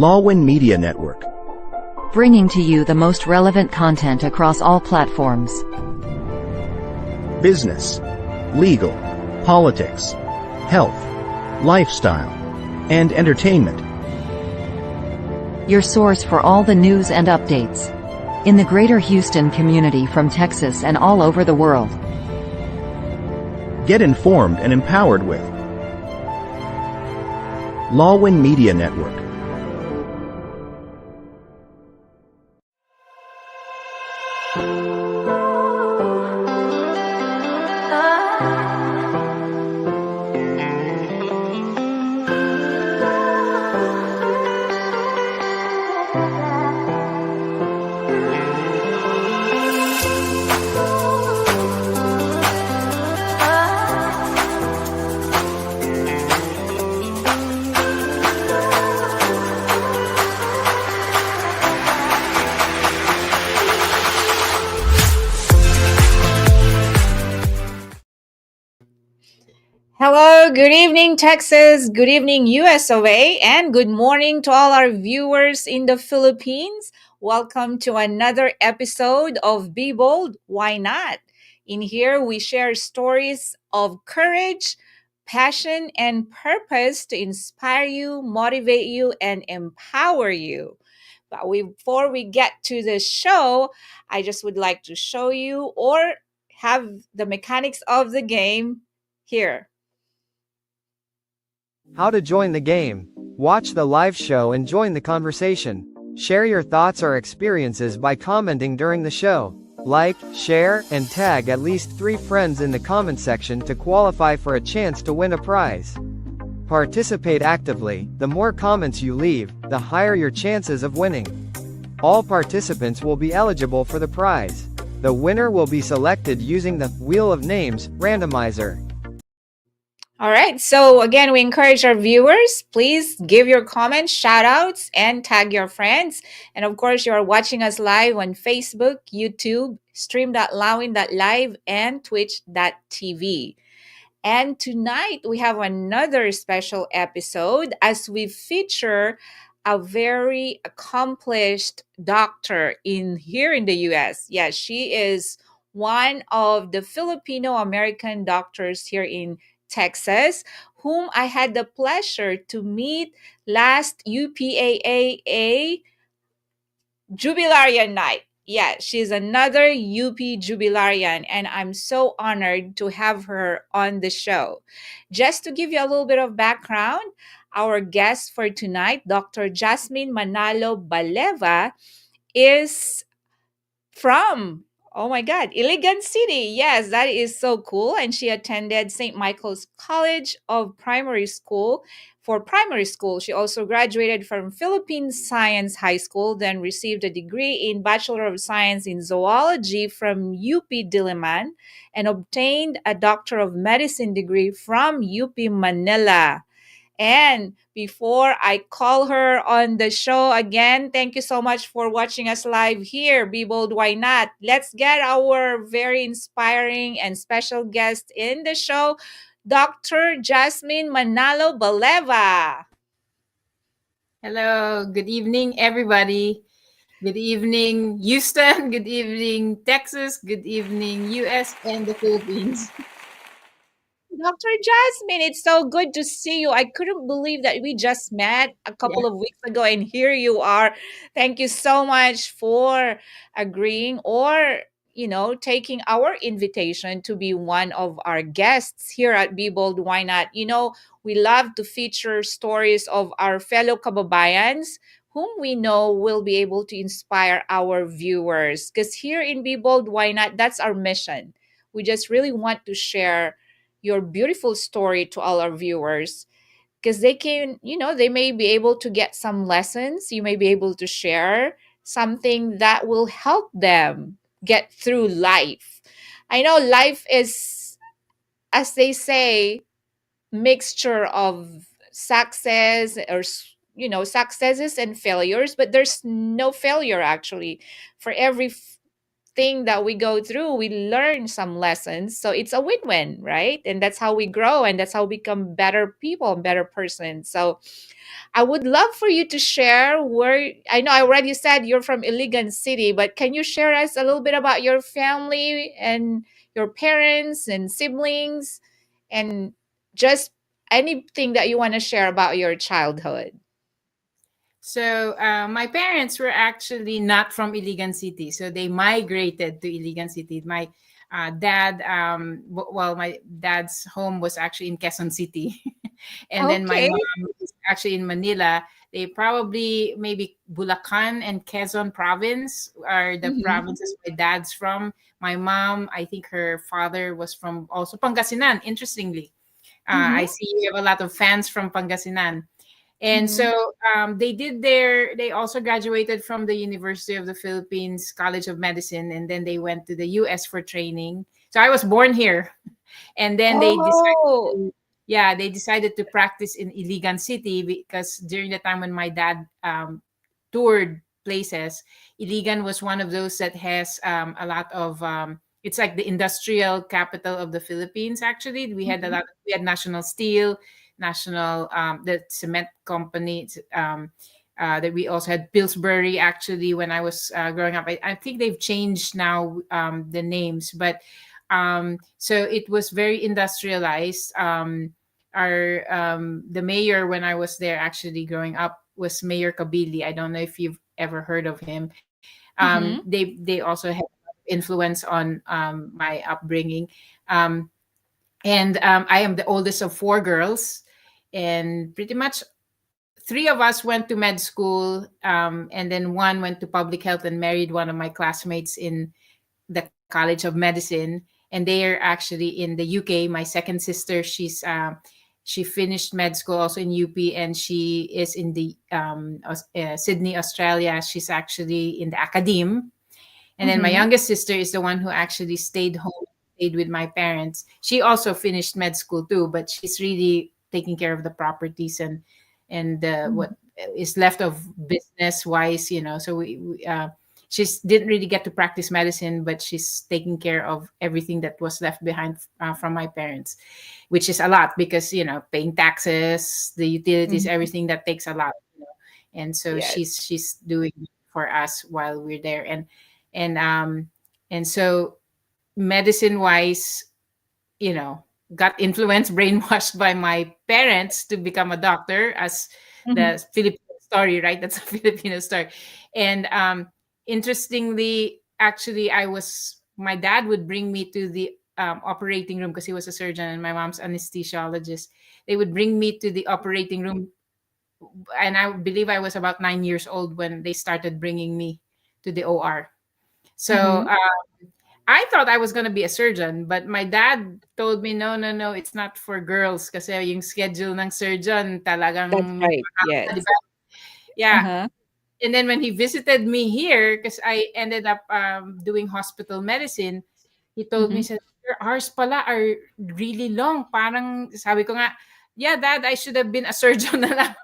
Lawin Media Network. Bringing to you the most relevant content across all platforms. Business, legal, politics, health, lifestyle, and entertainment. Your source for all the news and updates in the greater Houston community from Texas and all over the world. Get informed and empowered with Lawin Media Network. Hello, good evening, Texas. Good evening, US of A. And good morning to all our viewers in the Philippines. Welcome to another episode of Be Bold, Why Not? In here, we share stories of courage, passion, and purpose to inspire you, motivate you, and empower you. But before we get to the show, I just would like to show you or have the mechanics of the game here. How to join the game. Watch the live show and join the conversation. Share your thoughts or experiences by commenting during the show. Like, share, and tag at least 3 friends in the comment section to qualify for a chance to win a prize. Participate actively. The more comments you leave, the higher your chances of winning. All participants will be eligible for the prize. The winner will be selected using the Wheel of Names randomizer. All right. So again, we encourage our viewers, please give your comments, shout outs, and tag your friends. And of course, you are watching us live on Facebook, YouTube, stream.lawin.live, and twitch.tv. And tonight we have another special episode as we feature a very accomplished doctor here in the US. Yes, she is one of the Filipino American doctors here in Texas, whom I had the pleasure to meet last UPAAA Jubilarian night. Yeah, she's another UP Jubilarian, and I'm so honored to have her on the show. Just to give you a little bit of background, our guest for tonight, Dr. Jasmin Manalo Baleva, is from, oh my God, Iligan City. Yes, that is so cool. And she attended St. Michael's College of Primary School. For primary school, she also graduated from Philippine Science High School, then received a degree in Bachelor of Science in Zoology from UP Diliman, and obtained a Doctor of Medicine degree from UP Manila. And before I call her on the show again, thank you so much for watching us live here. Be Bold, Why Not? Let's get our very inspiring and special guest in the show, Dr. Jasmin Manalo Baleva. Hello, good evening, everybody. Good evening, Houston. Good evening, Texas. Good evening, US and the Philippines. Dr. Jasmin, it's so good to see you. I couldn't believe that we just met a couple of weeks ago, and here you are. Thank you so much for agreeing or, taking our invitation to be one of our guests here at Be Bold, Why Not? We love to feature stories of our fellow kababayans whom we know will be able to inspire our viewers. Because here in Be Bold, Why Not? That's our mission. We just really want to share your beautiful story to all our viewers because they can, they may be able to get some lessons. You may be able to share something that will help them get through life. I know life is, as they say, mixture of success or, successes and failures, but there's no failure actually. For every thing that we go through, we learn some lessons. So it's a win-win, right? And that's how we grow, and that's how we become better people, better person. So I would love for you to share where, I know I already said you're from Iligan City, but can you share us a little bit about your family and your parents and siblings and just anything that you want to share about your childhood? So my parents were actually not from Iligan City, so they migrated to Iligan City. My dad, well, my dad's home was actually in Quezon City, and then my Okay. mom is actually in Manila. They probably maybe Bulacan and Quezon province are the Mm-hmm. provinces my dad's from. My mom, I think her father was from also Pangasinan. Interestingly, I Mm-hmm. see you have a lot of fans from Pangasinan. And Mm-hmm. so they also graduated from the University of the Philippines College of Medicine, and then they went to the US for training. So I was born here, and then Oh. they decided to practice in Iligan City because during the time when my dad toured places, Iligan was one of those that has a lot of it's like the industrial capital of the Philippines. Actually, Mm-hmm. we had National Steel, National the cement company. That we also had Pillsbury. Actually, when I was growing up, I think they've changed now the names, but so it was very industrialized. Our The mayor when I was there actually growing up was Mayor Kabili. I don't know if you've ever heard of him. Mm-hmm. They also had influence on my upbringing. Um, and I am the oldest of four girls, and pretty much three of us went to med school, and then one went to public health and married one of my classmates in the College of Medicine, and they are actually in the UK. My second sister, she finished med school also in UP, and she is in the Sydney, Australia. She's actually in the academe. And then my Mm-hmm. youngest sister is the one who actually stayed home, stayed with my parents. She also finished med school too, but she's really taking care of the properties and what is left of business wise, So she didn't really get to practice medicine, but she's taking care of everything that was left behind from my parents, which is a lot because paying taxes, the utilities, Mm-hmm. everything that takes a lot. And so Yes. she's doing it for us while we're there, and um and so medicine wise, you know, got influenced, brainwashed by my parents to become a doctor, as Mm-hmm. the Filipino story, right? That's a Filipino story. And interestingly, actually, my dad would bring me to the operating room because he was a surgeon and my mom's anesthesiologist. They would bring me to the operating room, and I believe I was about 9 years old when they started bringing me to the OR. So Mm-hmm. I thought I was going to be a surgeon, but my dad told me, no, no, no, it's not for girls kasi yung schedule ng surgeon That's talagang right. mahaba, di Yes. ba? Yeah. Uh-huh. And then when he visited me here, because I ended up doing hospital medicine, he told me, Mm-hmm. said, your hours pala are really long. Parang sabi ko nga, yeah, dad, I should have been a surgeon na lang.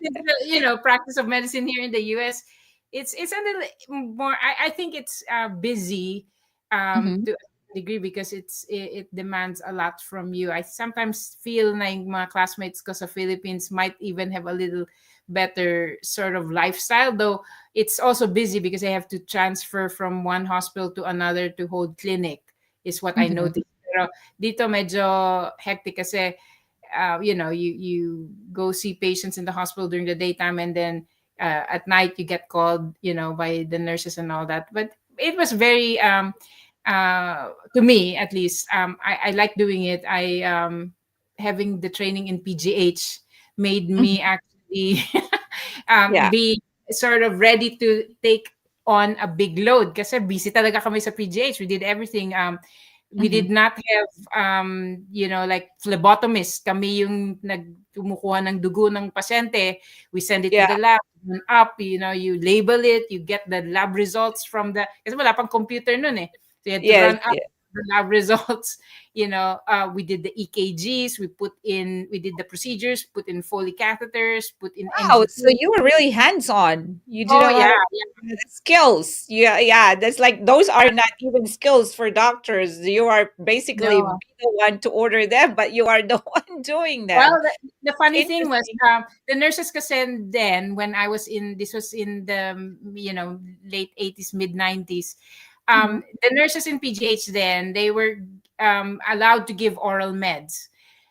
Since the, practice of medicine here in the US, it's a little more. I think it's busy Mm-hmm. to a degree because it demands a lot from you. I sometimes feel like my classmates because of Philippines might even have a little better sort of lifestyle, though it's also busy because they have to transfer from one hospital to another to hold clinic, is what I Mm-hmm. noticed. Pero dito medyo hectic kasi you go see patients in the hospital during the daytime, and then at night you get called, by the nurses and all that. But it was very to me at least, I like doing it. I Having the training in PGH made Mm-hmm. me actually Yeah. be sort of ready to take on a big load kasi busy talaga kami sa PGH. We did everything. We Mm-hmm. did not have like phlebotomist, kami yung nagkumukuha ng dugo ng pasyente. We send it to Yeah. the lab, you label it, you get the lab results from the, kasi wala pang computer nun eh, so you had to Yes. run up, Yeah. the lab results. We did the EKGs, we did the procedures, put in Foley catheters, put in Wow, so NG. you were really hands-on. You did Oh a lot yeah, of skills. Yeah, yeah. That's like those are not even skills for doctors. You are basically no. be the one to order them, but you are the one doing Well, them. the funny thing was, Interesting. the nurses kasi then when I was in, this was in the late 80s, mid 90s. Mhm, The nurses in PGH then, they were allowed to give oral meds.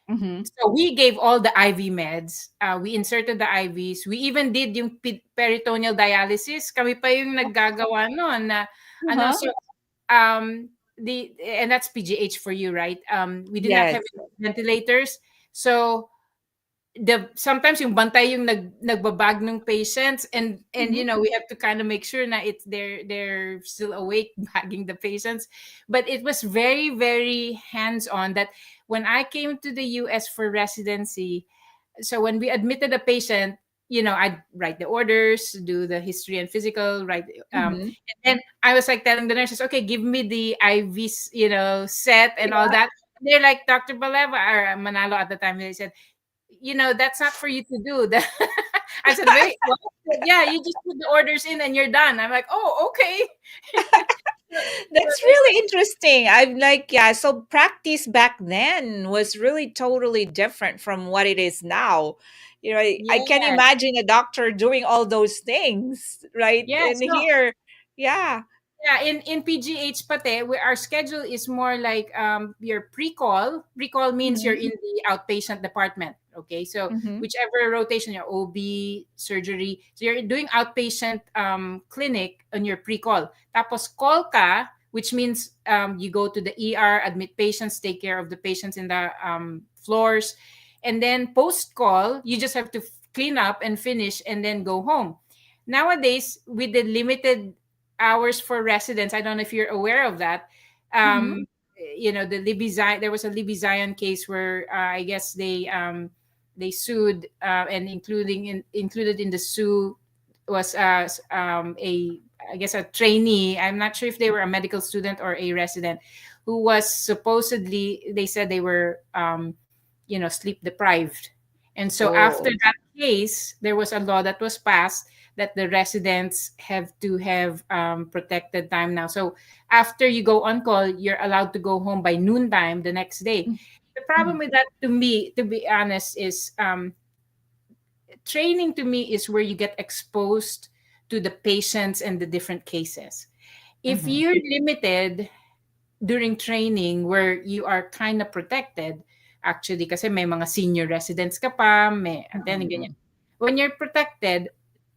mhm. So we gave all the IV meds. We inserted the IVs. We even did yung peritoneal dialysis. Kami pa yung naggagawa noon na ano. Uh-huh. So the and that's PGH for you, right? We did not have Yes. ventilators. So sometimes yung bantay yung nagbabag ng patients, and Mhm, we have to kind of make sure na it's they're still awake bagging the patients. But it was very, very hands on, that when I came to the US for residency, so when we admitted a patient, I'd write the orders, do the history and physical, right? mhm. And then I was like telling the nurses, okay, give me the IVs, set and all Yeah. that. They're like, Dr. Baleva or Manalo at the time, they said, that's not for you to do. I said, wait, what? Yeah, you just put the orders in and you're done. I'm like, oh, okay. So That's really interesting. I'm like, yeah, so practice back then was really totally different from what it is now. I can yes, imagine a doctor doing all those things, right? yes. And No, here, yeah. yeah, in PGH pate, our schedule is more like your pre-call. Pre-call means you're Mhm, in the outpatient department. Okay, so mhm, whichever rotation, your OB, surgery, so you're doing outpatient clinic on your pre-call. Tapos call ka, which means you go to the ER, admit patients, take care of the patients in the floors, and then post-call, you just have to clean up and finish, and then go home. Nowadays, with the limited hours for residents. I don't know if you're aware of that. mhm. The Libby Zion, there was a Libby Zion case where I guess they sued, and included in the sue was a, I guess, a trainee. I'm not sure if they were a medical student or a resident who was supposedly, they said they were sleep deprived. And so after Oh. that case, there was a law that was passed that the residents have to have protected time now. So after you go on call, you're allowed to go home by noontime the next day. Mm, The problem mhm, with that, to me, to be honest, is training to me is where you get exposed to the patients and the different cases. If mhm, you're limited during training where you are kind of protected, actually, kasi may mga senior residents ka pa, may attending, ganyan. mhm, When you're protected,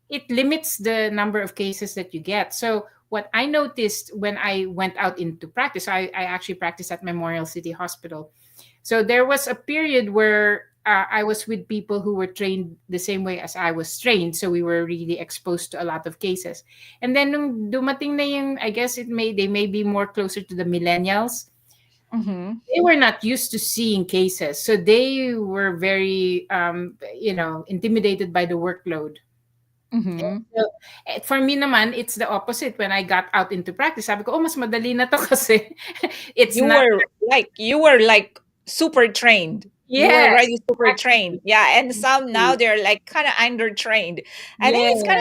it limits the number of cases that you get. So what I noticed when I went out into practice, I actually practiced at Memorial City Hospital. So there was a period where I was with people who were trained the same way as I was trained. So we were really exposed to a lot of cases. And then nung dumating na yung, I guess they may be more closer to the millennials. mhm, They were not used to seeing cases. So they were very, intimidated by the workload. mhm. So, for me naman, it's the opposite. When I got out into practice, sabi ko, oh, mas madali na to kasi it's not. You were like super trained. You were Yes, already super trained. exactly. Yeah, and some now Exactly. they're like kind of under trained. I think it's Yeah.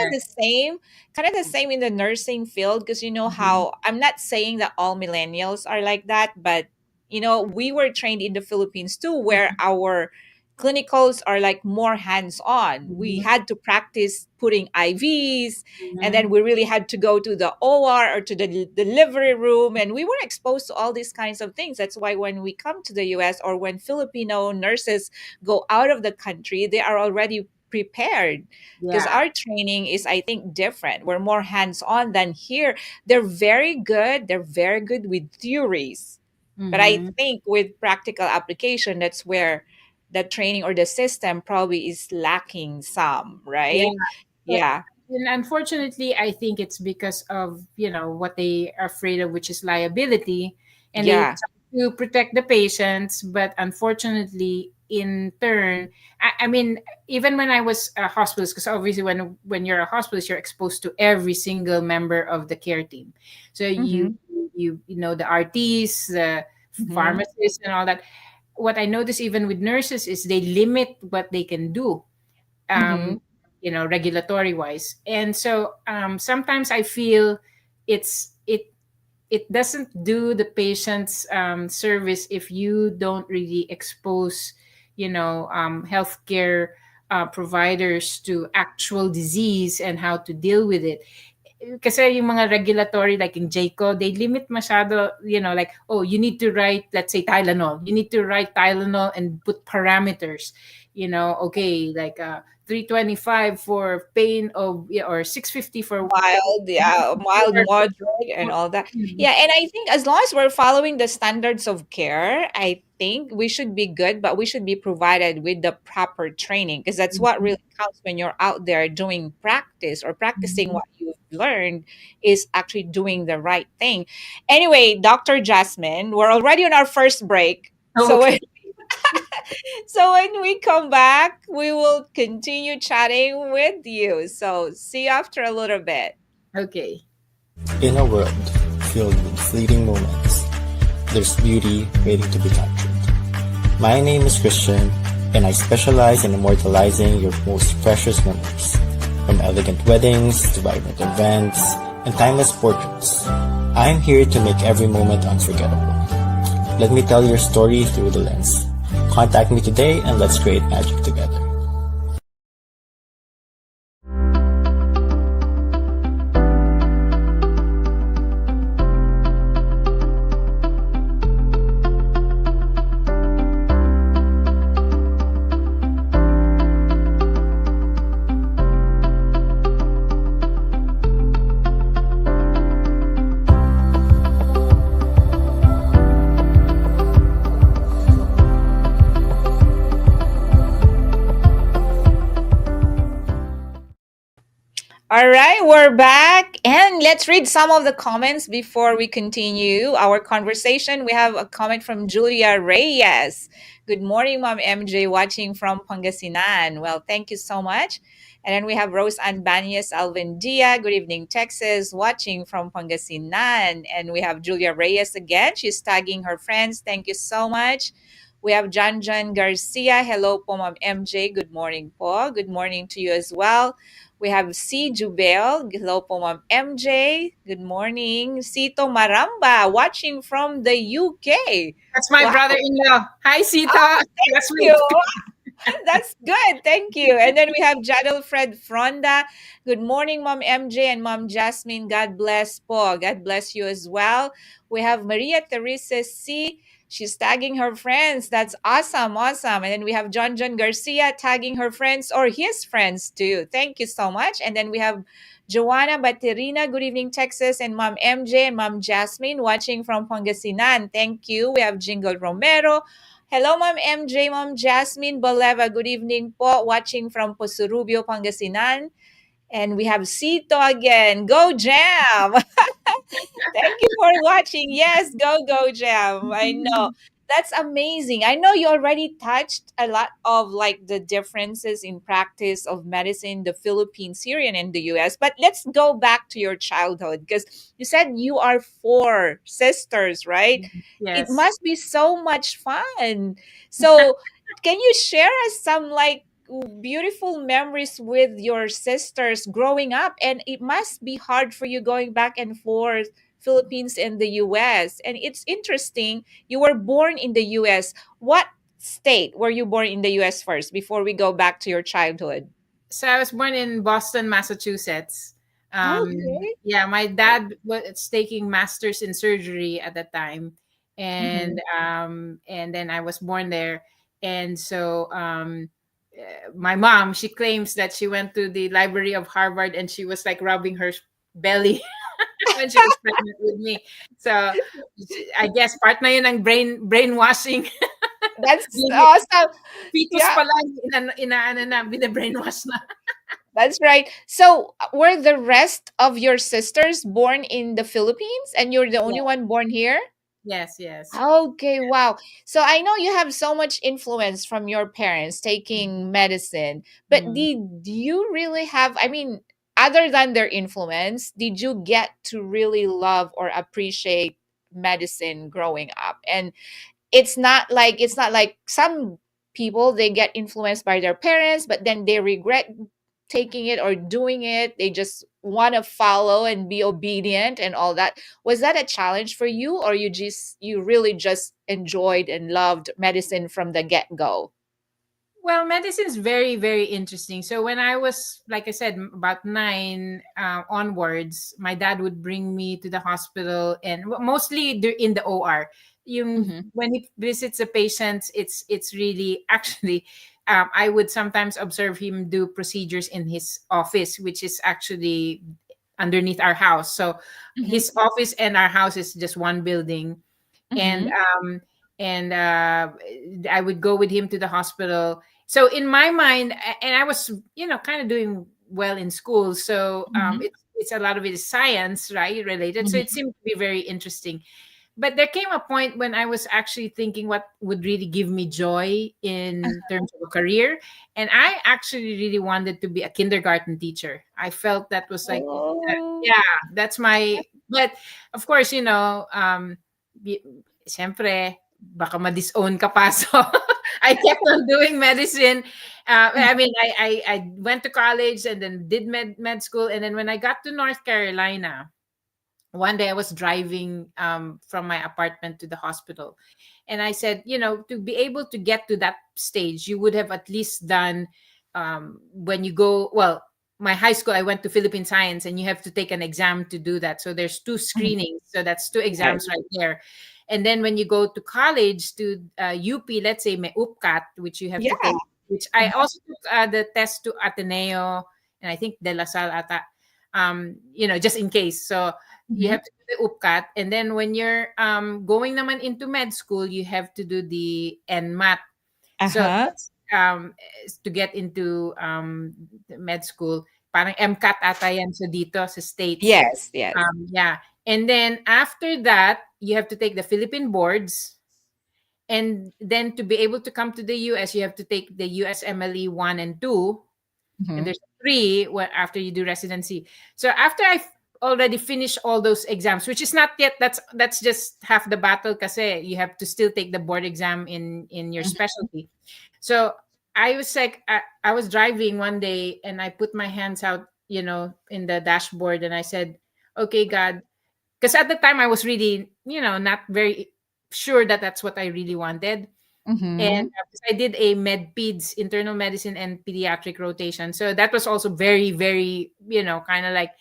kind of the same in the nursing field because you know Mhm. how I'm not saying that all millennials are like that, but we were trained in the Philippines too where Mhm. our clinicals are like more hands-on. We Mhm. had to practice putting IVs, and then Mhm. we really had to go to the OR or to the delivery room, and we were exposed to all these kinds of things. That's why when we come to the US or when Filipino nurses go out of the country, they are already prepared because Yeah. our training is, I think, different. We're more hands-on than here. They're very good with theories, but I Mhm. think with practical application, that's where the training or the system probably is lacking some, Yeah. right? But Yeah. and unfortunately, I think it's because of what they are afraid of, which is liability, and they Yeah. try to protect the patients. But unfortunately, in turn, I mean, even when I was a hospitalist, because obviously when you're a hospitalist, you're exposed to every single member of the care team. So you Mhm. you know the RTs, the Mhm. pharmacists, and all that. What I notice even with nurses is they limit what they can do, um, Mhm. regulatory wise. And so sometimes I feel it's it doesn't do the patient's service if you don't really expose, healthcare providers to actual disease and how to deal with it. Kasi yung mga regulatory like in JCO, they limit masyado, like, oh, you need to write, let's say, Tylenol. You need to write Tylenol and put parameters, okay, like 325 for pain of, yeah, or 650 for Mild, yeah, mild, moderate, and all that. Mm. Yeah, and I think as long as we're following the standards of care, I think we should be good, but we should be provided with the proper training because that's what Mhm. really counts when you're out there doing practice or practicing Mhm. what you've learned is actually doing the right thing. Anyway, Dr. Jasmine, we're already on our first break. So Okay. so when we come back, we will continue chatting with you. So see you after a little bit. Okay. In a world filled with fleeting moments, there's beauty waiting to be captured. My name is Christian, and I specialize in immortalizing your most precious memories. From elegant weddings to vibrant events and timeless portraits, I'm here to make every moment unforgettable. Let me tell your story through the lens. Contact me today and let's create magic together. All right, we're back. And let's read some of the comments before we continue our conversation. We have a comment from Julia Reyes. Good morning, Mom MJ, watching from Pangasinan. Well, thank you so much. And then we have Rose Ann Banyas Alvendia. Good evening, Texas, watching from Pangasinan. And we have Julia Reyes again. She's tagging her friends. Thank you so much. We have John Garcia. Hello po, Mom MJ. Good morning po. Good morning to you as well. We have C. Jubel. Hello po, Ma'am MJ. Good morning. Sito Maramba, watching from the UK. That's my Wow. brother-in-law. Hi, Sita. Oh, thank you. Classmate. That's good. Thank you. And then we have Jadel Fred Fronda. Good morning, Mom MJ and Mom Jasmine. God bless po. God bless you as well. We have Maria Teresa C. She's tagging her friends. That's awesome. Awesome. And then we have John Garcia tagging her friends or his friends too. Thank you so much. And then we have Joanna Baterina. Good evening, Texas. And Mom MJ and Mom Jasmine watching from Pangasinan. Thank you. We have Jingle Romero. Hello, Ma'am MJ, Ma'am Jasmin Baleva. Good evening po. Watching from Posurubio, Pangasinan. And we have Sito again. Go Jam! Thank you for watching. Yes, go Jam. I know. That's amazing. I know you already touched a lot of like the differences in practice of medicine, the Philippines, here and in the US. But let's go back to your childhood because you said you are four sisters, right? It Yes. must be so much fun. So, can you share us some like beautiful memories with your sisters growing up? And it must be hard for you going back and forth Philippines and the US. And it's interesting, you were born in the US. What state were you born in the US first before we go back to your childhood? So I was born in Boston, Massachusetts. Okay. Yeah, my dad was taking masters in surgery at the time, Mhm. and then I was born there. And so my mom, she claims that she went to the library of Harvard and she was like rubbing her belly when she was pregnant with me. So I guess part na yun ng brainwashing. That's Being awesome. fetus Yeah, pa lang, inaano na, bine-brainwash na. that's right. So, were the rest of your sisters born in the Philippines and you're the only Yeah. one born here? Yes, yes. Okay, wow. So I know you have so much influence from your parents taking medicine, but Mm. did you really have, I mean, other than their influence, did you get to really love or appreciate medicine growing up. And it's not like some people, they get influenced by their parents, but then they regret taking it or doing it. They just want to follow and be obedient and all that. Was that a challenge for you, or you really just enjoyed and loved medicine from the get-go? Well, medicine is very, very interesting. So when I was, like I said, about 9 onwards, my dad would bring me to the hospital, and mostly in the OR. Mhm. When he visits the patients, it's really actually. I would sometimes observe him do procedures in his office, which is actually underneath our house. So Mhm. his office and our house is just one building, and Mhm. I would go with him to the hospital. So in my mind, and I was, kind of doing well in school, so Mhm. it's a lot of it is science, right, related. So it Mhm. seemed to be very interesting. But there came a point when I was actually thinking what would really give me joy in terms of a career, and I actually really wanted to be a kindergarten teacher. I felt that was like, Oh. yeah, that's my. But of course, y- siyempre, baka ma-disown ka pa. So I kept on doing medicine. I mean, I went to college and then did med school. And then when I got to North Carolina, one day I was driving from my apartment to the hospital. And I said, to be able to get to that stage, you would have at least done when you go, well, my high school, I went to Philippine Science, and you have to take an exam to do that. So there's 2 Mhm. screenings. So that's 2 Right. exams right there. And then when you go to college, to UP, let's say may UPCAT, which you have to Yeah. take, which I also took the test to Ateneo and I think De La Salle ata, just in case. So you Mhm. have to do the UPCAT. And then when you're going naman into med school, you have to do the NMAT. So Uh-huh. that's to get into the med school. Parang MCAT ata yan sa dito sa States. Yes, yes. Yeah. And then after that, you have to take the Philippine boards. And then to be able to come to the US, you have to take the USMLE 1 and 2, and Mhm. there's 3 after you do residency. So after already finished all those exams, which is not yet, that's just half the battle, kasi you have to still take the board exam in your Mhm. specialty. So I was like, I was driving one day and I put my hands out, in the dashboard, and I said, okay, God, because at the time I was really, not very sure that that's what I really wanted. And Mhm. because I did a med peds, internal medicine and pediatric rotation. So that was also very, very, kind of like,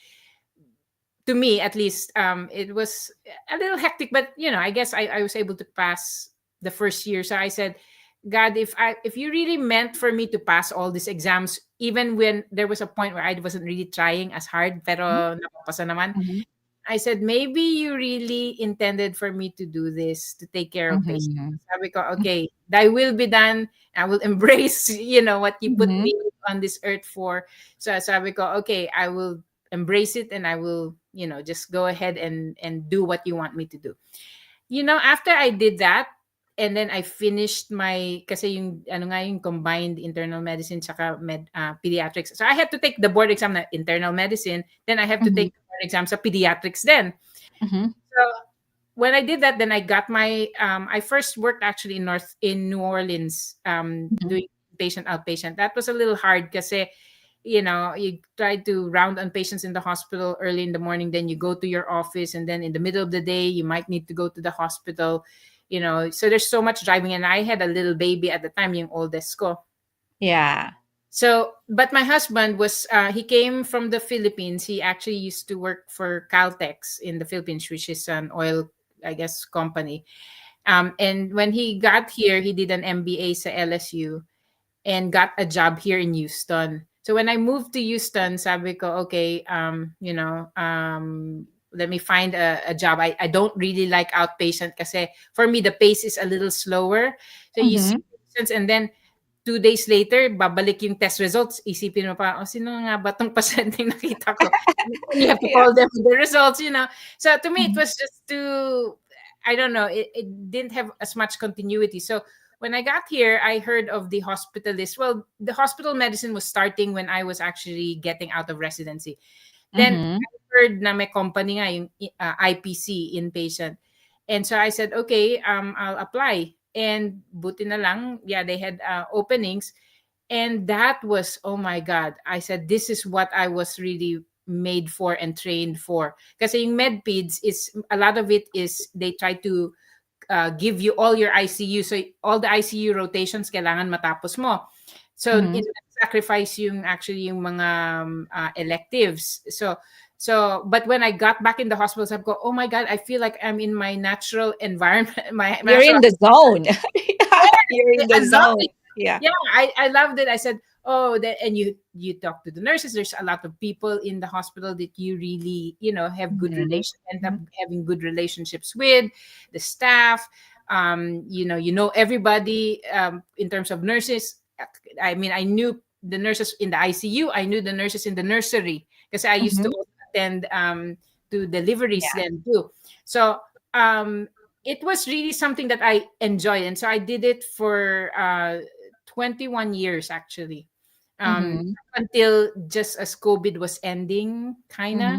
to me at least, it was a little hectic, but I guess I was able to pass the first year. So I said, God, if you really meant for me to pass all these exams, even when there was a point where I wasn't really trying as hard, pero napapasa naman, Mhm. I said, maybe you really intended for me to do this, to take care of patients. Mhm. Sabi ko, okay, thy will be done. I will embrace, what you put Mhm. me on this earth for. So sabi ko, okay, I will embrace it, and I will, just go ahead and do what you want me to do. After I did that, and then I finished my, kasi yung, ano nga, yung combined internal medicine saka pediatrics. So I had to take the board exam na internal medicine, then I have to Mhm. take the board exam sa pediatrics then. Mhm. So when I did that, then I got my, I first worked actually in New Orleans, Mhm. doing patient outpatient. That was a little hard kasi, you try to round on patients in the hospital early in the morning, then you go to your office, and then in the middle of the day, you might need to go to the hospital, so there's so much driving. And I had a little baby at the time, yung oldest ko. Yeah. So, but my husband was, he came from the Philippines. He actually used to work for Caltex in the Philippines, which is an oil, I guess, company. And when he got here, he did an MBA sa LSU and got a job here in Houston. So when I moved to Houston, sabi ko, okay, let me find a job. I don't really like outpatient kasi for me, the pace is a little slower. So you see Mhm. patients, and then 2 days later, babalik yung test results. Isipin mo pa, oh, sino nga ba tong pasyente nakita ko? You have to Yeah. call them for the results. So to me, it Mhm. was just too, I don't know, it didn't have as much continuity. So when I got here, I heard of the hospitalist. Well, the hospital medicine was starting when I was actually getting out of residency. Then Mhm. I heard na may company nga, yung IPC, inpatient. And so I said, okay, I'll apply. And buti na lang, yeah, they had openings. And that was, oh my God, I said, this is what I was really made for and trained for. Because in medpeds, is a lot of it is they try to give you all your ICU. So all the ICU rotations kailangan matapos mo. So Mhm. it sacrifice yung actually yung mga electives. But when I got back in the hospital, I go, oh my God, I feel like I'm in my natural environment, my You're natural. in the zone. Yeah, you're in I the love zone. it. Yeah. Yeah, I loved it. I said, oh, that, and you talk to the nurses. There's a lot of people in the hospital that you really, have good Mhm. relation, end up Mhm. having good relationships with the staff. You know everybody in terms of nurses. I mean, I knew the nurses in the ICU. I knew the nurses in the nursery because I used to Mhm. also attend to deliveries Yeah. then too. So um, it was really something that I enjoy, and so I did it for 21 years actually, Mhm. until just as COVID was ending, kind of.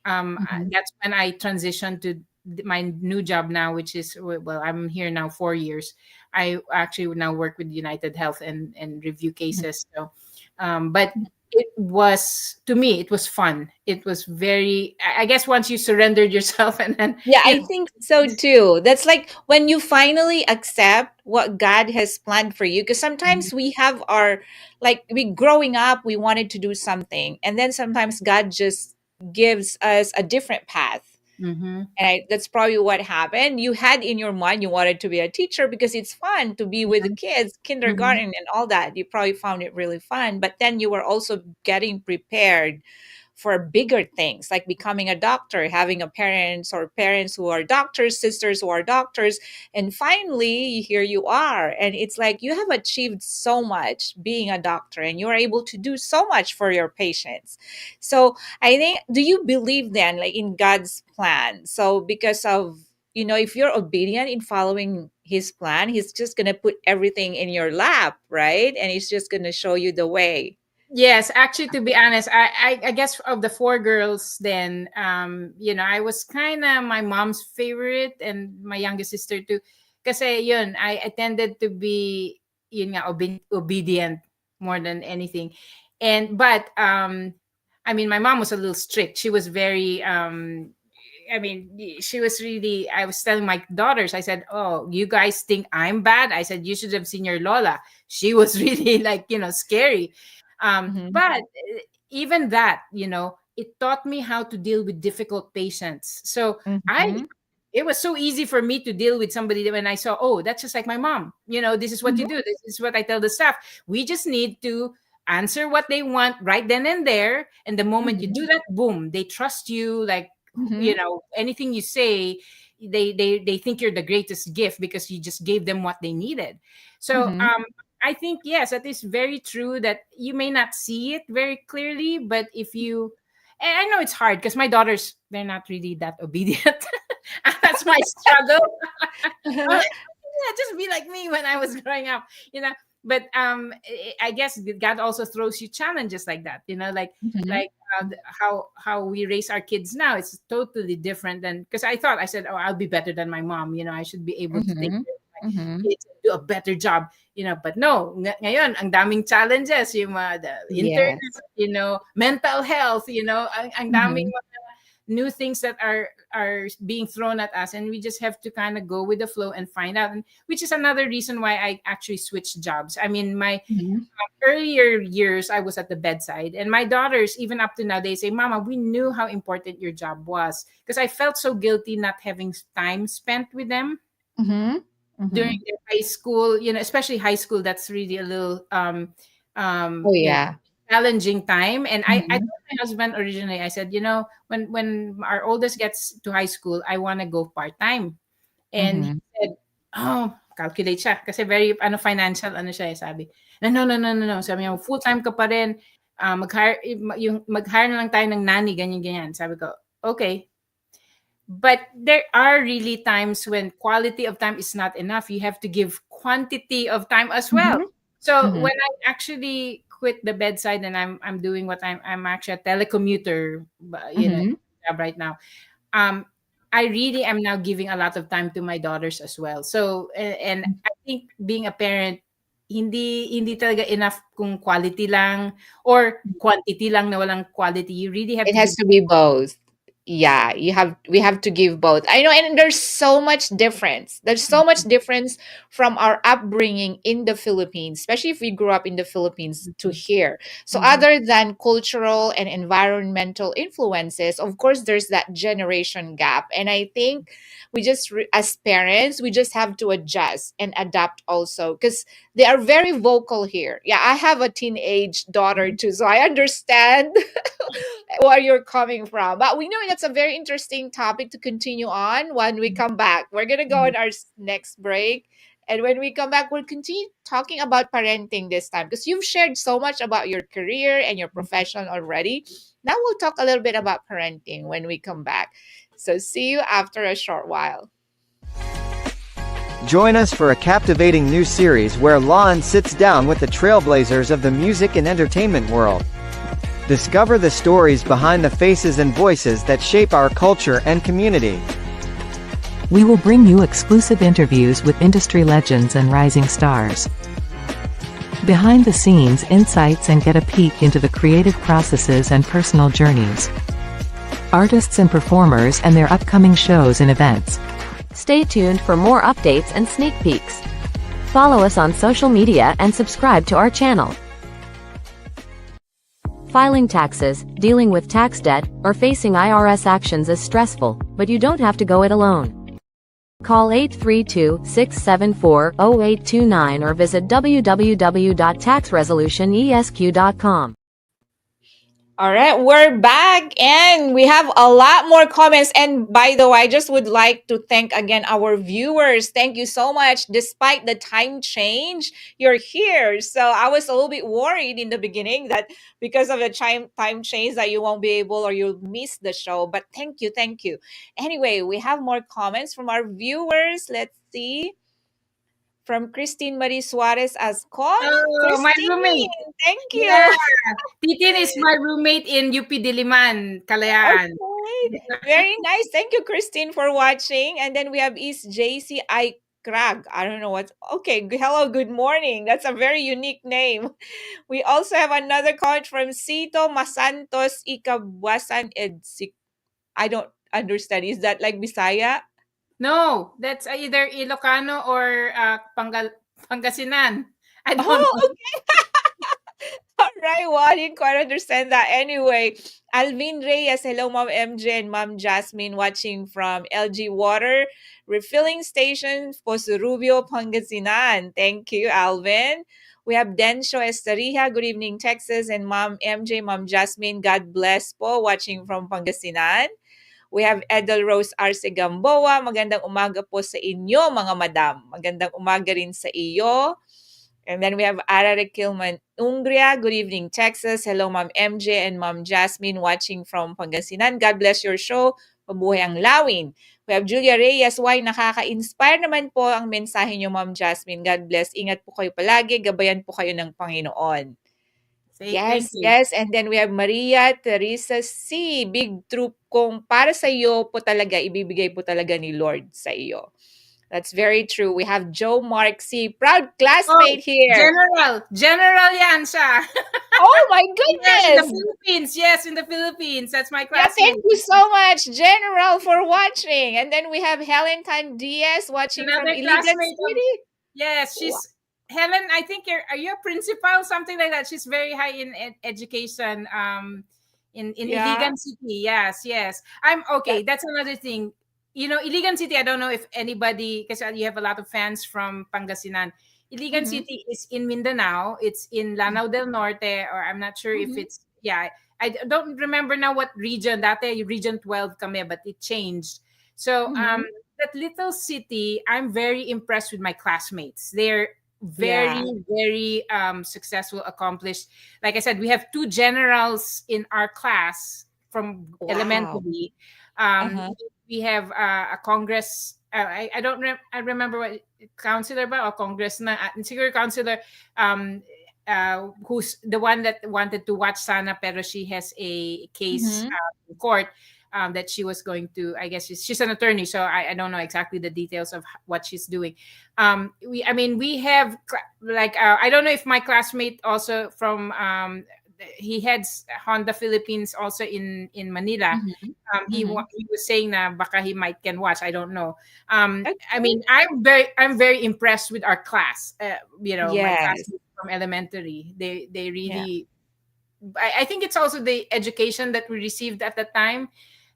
Mhm. Mhm. That's when I transitioned to my new job now, which is, well, I'm here now 4 years. I actually now work with United Health and review Mhm. cases. So, but it was, to me, it was fun. It was very. I guess once you surrendered yourself, and then Yeah, you I think so too. That's like when you finally accept what God has planned for you. Because know, sometimes we have our, like, we growing up, we wanted to do something. And then sometimes God just gives us a different path. mm-hmm, And that's probably what happened. You had in your mind you wanted to be a teacher because it's fun to be with the kids, mm-hmm, kindergarten, and all that. You probably found it really fun. But then you were also getting prepared for bigger things like becoming a doctor, having a parents who are doctors, sisters who are doctors, and finally here you are. And it's like you have achieved so much being a doctor and you're able to do so much for your patients. So I think, do you believe then like in God's plan? So because of, if you're obedient in following his plan, he's just going to put everything in your lap, right? And he's just going to show you the way. yes, actually, to be honest, I guess of the four girls, then I was kind of my mom's favorite and my youngest sister too. Kasi yun, I tended to be yun nga obedient more than anything, but I mean, my mom was a little strict. She was very I mean, she was really. I was telling my daughters, I said, "Oh, you guys think I'm bad?" I said, "You should have seen your Lola. She was really like scary." Mhm. But even that, it taught me how to deal with difficult patients. So I, Mhm. it was so easy for me to deal with somebody that when I saw, oh, that's just like my mom. This is what you Mhm. do. This is what I tell the staff. We just need to answer what they want right then and there. And the moment you Mhm. do that, boom, they trust you. Like, Mhm. anything you say, they think you're the greatest gift because you just gave them what they needed. So Mhm. I think, yes, that is very true, that you may not see it very clearly, but if you, and I know it's hard because my daughters, they're not really that obedient. That's my struggle. Yeah, just be like me when I was growing up, you know. But I guess God also throws you challenges like that, Mhm. like how we raise our kids now. It's totally different than, because I said, oh, I'll be better than my mom. I should be able to take Mhm. care of my Mhm. kids and do a better job. But no, ngayon ang daming challenges, yung mga the internet, Yes. mental health, ang daming Mhm. new things that are being thrown at us, and we just have to kind of go with the flow and find out, and which is another reason why I actually switched jobs. I mean, my Mhm. earlier years I was at the bedside, and my daughters, even up to now, they say, Mama, we knew how important your job was, because I felt so guilty not having time spent with them Mhm. during Mhm. their high school, especially high school. That's really a little Oh, you know yeah. challenging time. And I Mhm. told my husband originally, I said, when our oldest gets to high school, I want to go part-time. And he Mhm. said, oh, calculate siya kasi very financial siya, sabi. No, no, no, no, no. Sabi niya, full-time ka pa rin. Mag-hire na lang tayo ng nanny, ganyan, ganyan. Sabi ko, okay. But there are really times when quality of time is not enough. You have to give quantity of time as well. Mhm. So Mhm. when I actually quit the bedside, and I'm doing what I'm actually a telecommuter, Mhm. job right now. Um, I really am now giving a lot of time to my daughters as well. So and I think being a parent, hindi talaga enough kung quality lang or quantity lang na walang quality. You really have It to give. has to be both. Yeah, we have to give both. I know, and there's so much difference. There's so much difference from our upbringing in the Philippines, especially if we grew up in the Philippines, to here. So Mhm. other than cultural and environmental influences, of course there's that generation gap. And I think as parents, we just have to adjust and adapt also, because they are very vocal here. Yeah, I have a teenage daughter too, so I understand where you're coming from. But we know that's a very interesting topic to continue on when we come back. We're going to go on our next break. And when we come back, we'll continue talking about parenting this time, because you've shared so much about your career and your profession already. Now we'll talk a little bit about parenting when we come back. So see you after a short while. Join us for a captivating new series where Lawin sits down with the trailblazers of the music and entertainment world. Discover the stories behind the faces and voices that shape our culture and community. We will bring you exclusive interviews with industry legends and rising stars. Behind the scenes insights and get a peek into the creative processes and personal journeys. Artists and performers and their upcoming shows and events. Stay tuned for more updates and sneak peeks. Follow us on social media and subscribe to our channel. Filing taxes, dealing with tax debt, or facing IRS actions is stressful, but you don't have to go it alone. Call 832-674-0829 or visit www.taxresolutionesq.com. All right, we're back and we have a lot more comments. And by the way, I just would like to thank again our viewers. Thank you so much. Despite the time change, you're here. So I was a little bit worried in the beginning that because of the time change that you won't be able or you'll miss the show. But thank you, thank you. Anyway, we have more comments from our viewers. Let's see. From Christine Marie Suarez Ascon. Oh, my roommate. Christine, thank Yeah. you. Titin is my roommate in UP Diliman, Kalayaan. Okay. Very nice. Thank you, Christine, for watching. And then we have East JC I Krag. I don't know what. Okay. Hello. Good morning. That's a very unique name. We also have another comment from Sito Masantos Ikabuasan Edsik. I don't understand. Is that like Bisaya? No, that's either Ilocano or Pangasinan. I don't Oh, know. okay. All right. Well, I didn't quite understand that. Anyway, Alvin Reyes, hello, Mom MJ and Mom Jasmine, watching from LG Water Refilling Station, Poso Rubio, Pangasinan. Thank you, Alvin. We have Densho Estarija, good evening, Texas, and Mom MJ, Mom Jasmine, God bless po, watching from Pangasinan. We have Edelrose Arce Gamboa, magandang umaga po sa inyo, mga madam. Magandang umaga rin sa iyo. And then we have Arare Kilman Ungria. Good evening, Texas. Hello, Ma'am MJ and Ma'am Jasmine watching from Pangasinan. God bless your show. Mabuhay ang Lawin. We have Julia Reyes. Why nakaka-inspire naman po ang mensahe niyo, Ma'am Jasmine. God bless. Ingat po kayo palagi. Gabayan po kayo ng Panginoon. Thank Yes, you. yes. And then we have Maria Teresa C. Big troop kong para sa iyo po talaga, ibibigay po talaga ni Lord sa iyo. That's very true. We have Joe Mark C. Proud classmate here. General yan siya. Oh my Yes, in goodness. the Philippines. Yes, in the Philippines. That's my Yeah, classmate. thank you so much, General, for watching. And then we have Helen Tan Diaz watching from Another Iligan classmate of- City. Yes, she's Helen. I think are you a principal, something like that? She's very high in education. In Yeah. Iligan City. Yes, yes. I'm okay. That's another thing. You know, Iligan City. I don't know if anybody, because you have a lot of fans from Pangasinan. Iligan Mhm. City is in Mindanao. It's in Lanao del Norte, or I'm not sure if Mhm. it's I don't remember now what region. Dati region 12 kami, but it changed. So Mhm. that little city, I'm very impressed with my classmates. They're very, very successful, accomplished. Like I said, we have 2 generals in our class from Wow. elementary. We have a Congress. I don't I remember what councilor ba or congress na siguro councilor who's the one that wanted to watch sana pero she has a case in court. that she was going to, I guess she's an attorney, so I don't know exactly the details of what she's doing. We have like I don't know if my classmate also from he heads Honda Philippines also in Manila. Mhm. He Mhm. he was saying na baka he might can watch. I don't know. Okay. I'm very impressed with our class. My Yes. classmates from elementary. They Yeah. really. I think it's also the education that we received at the time.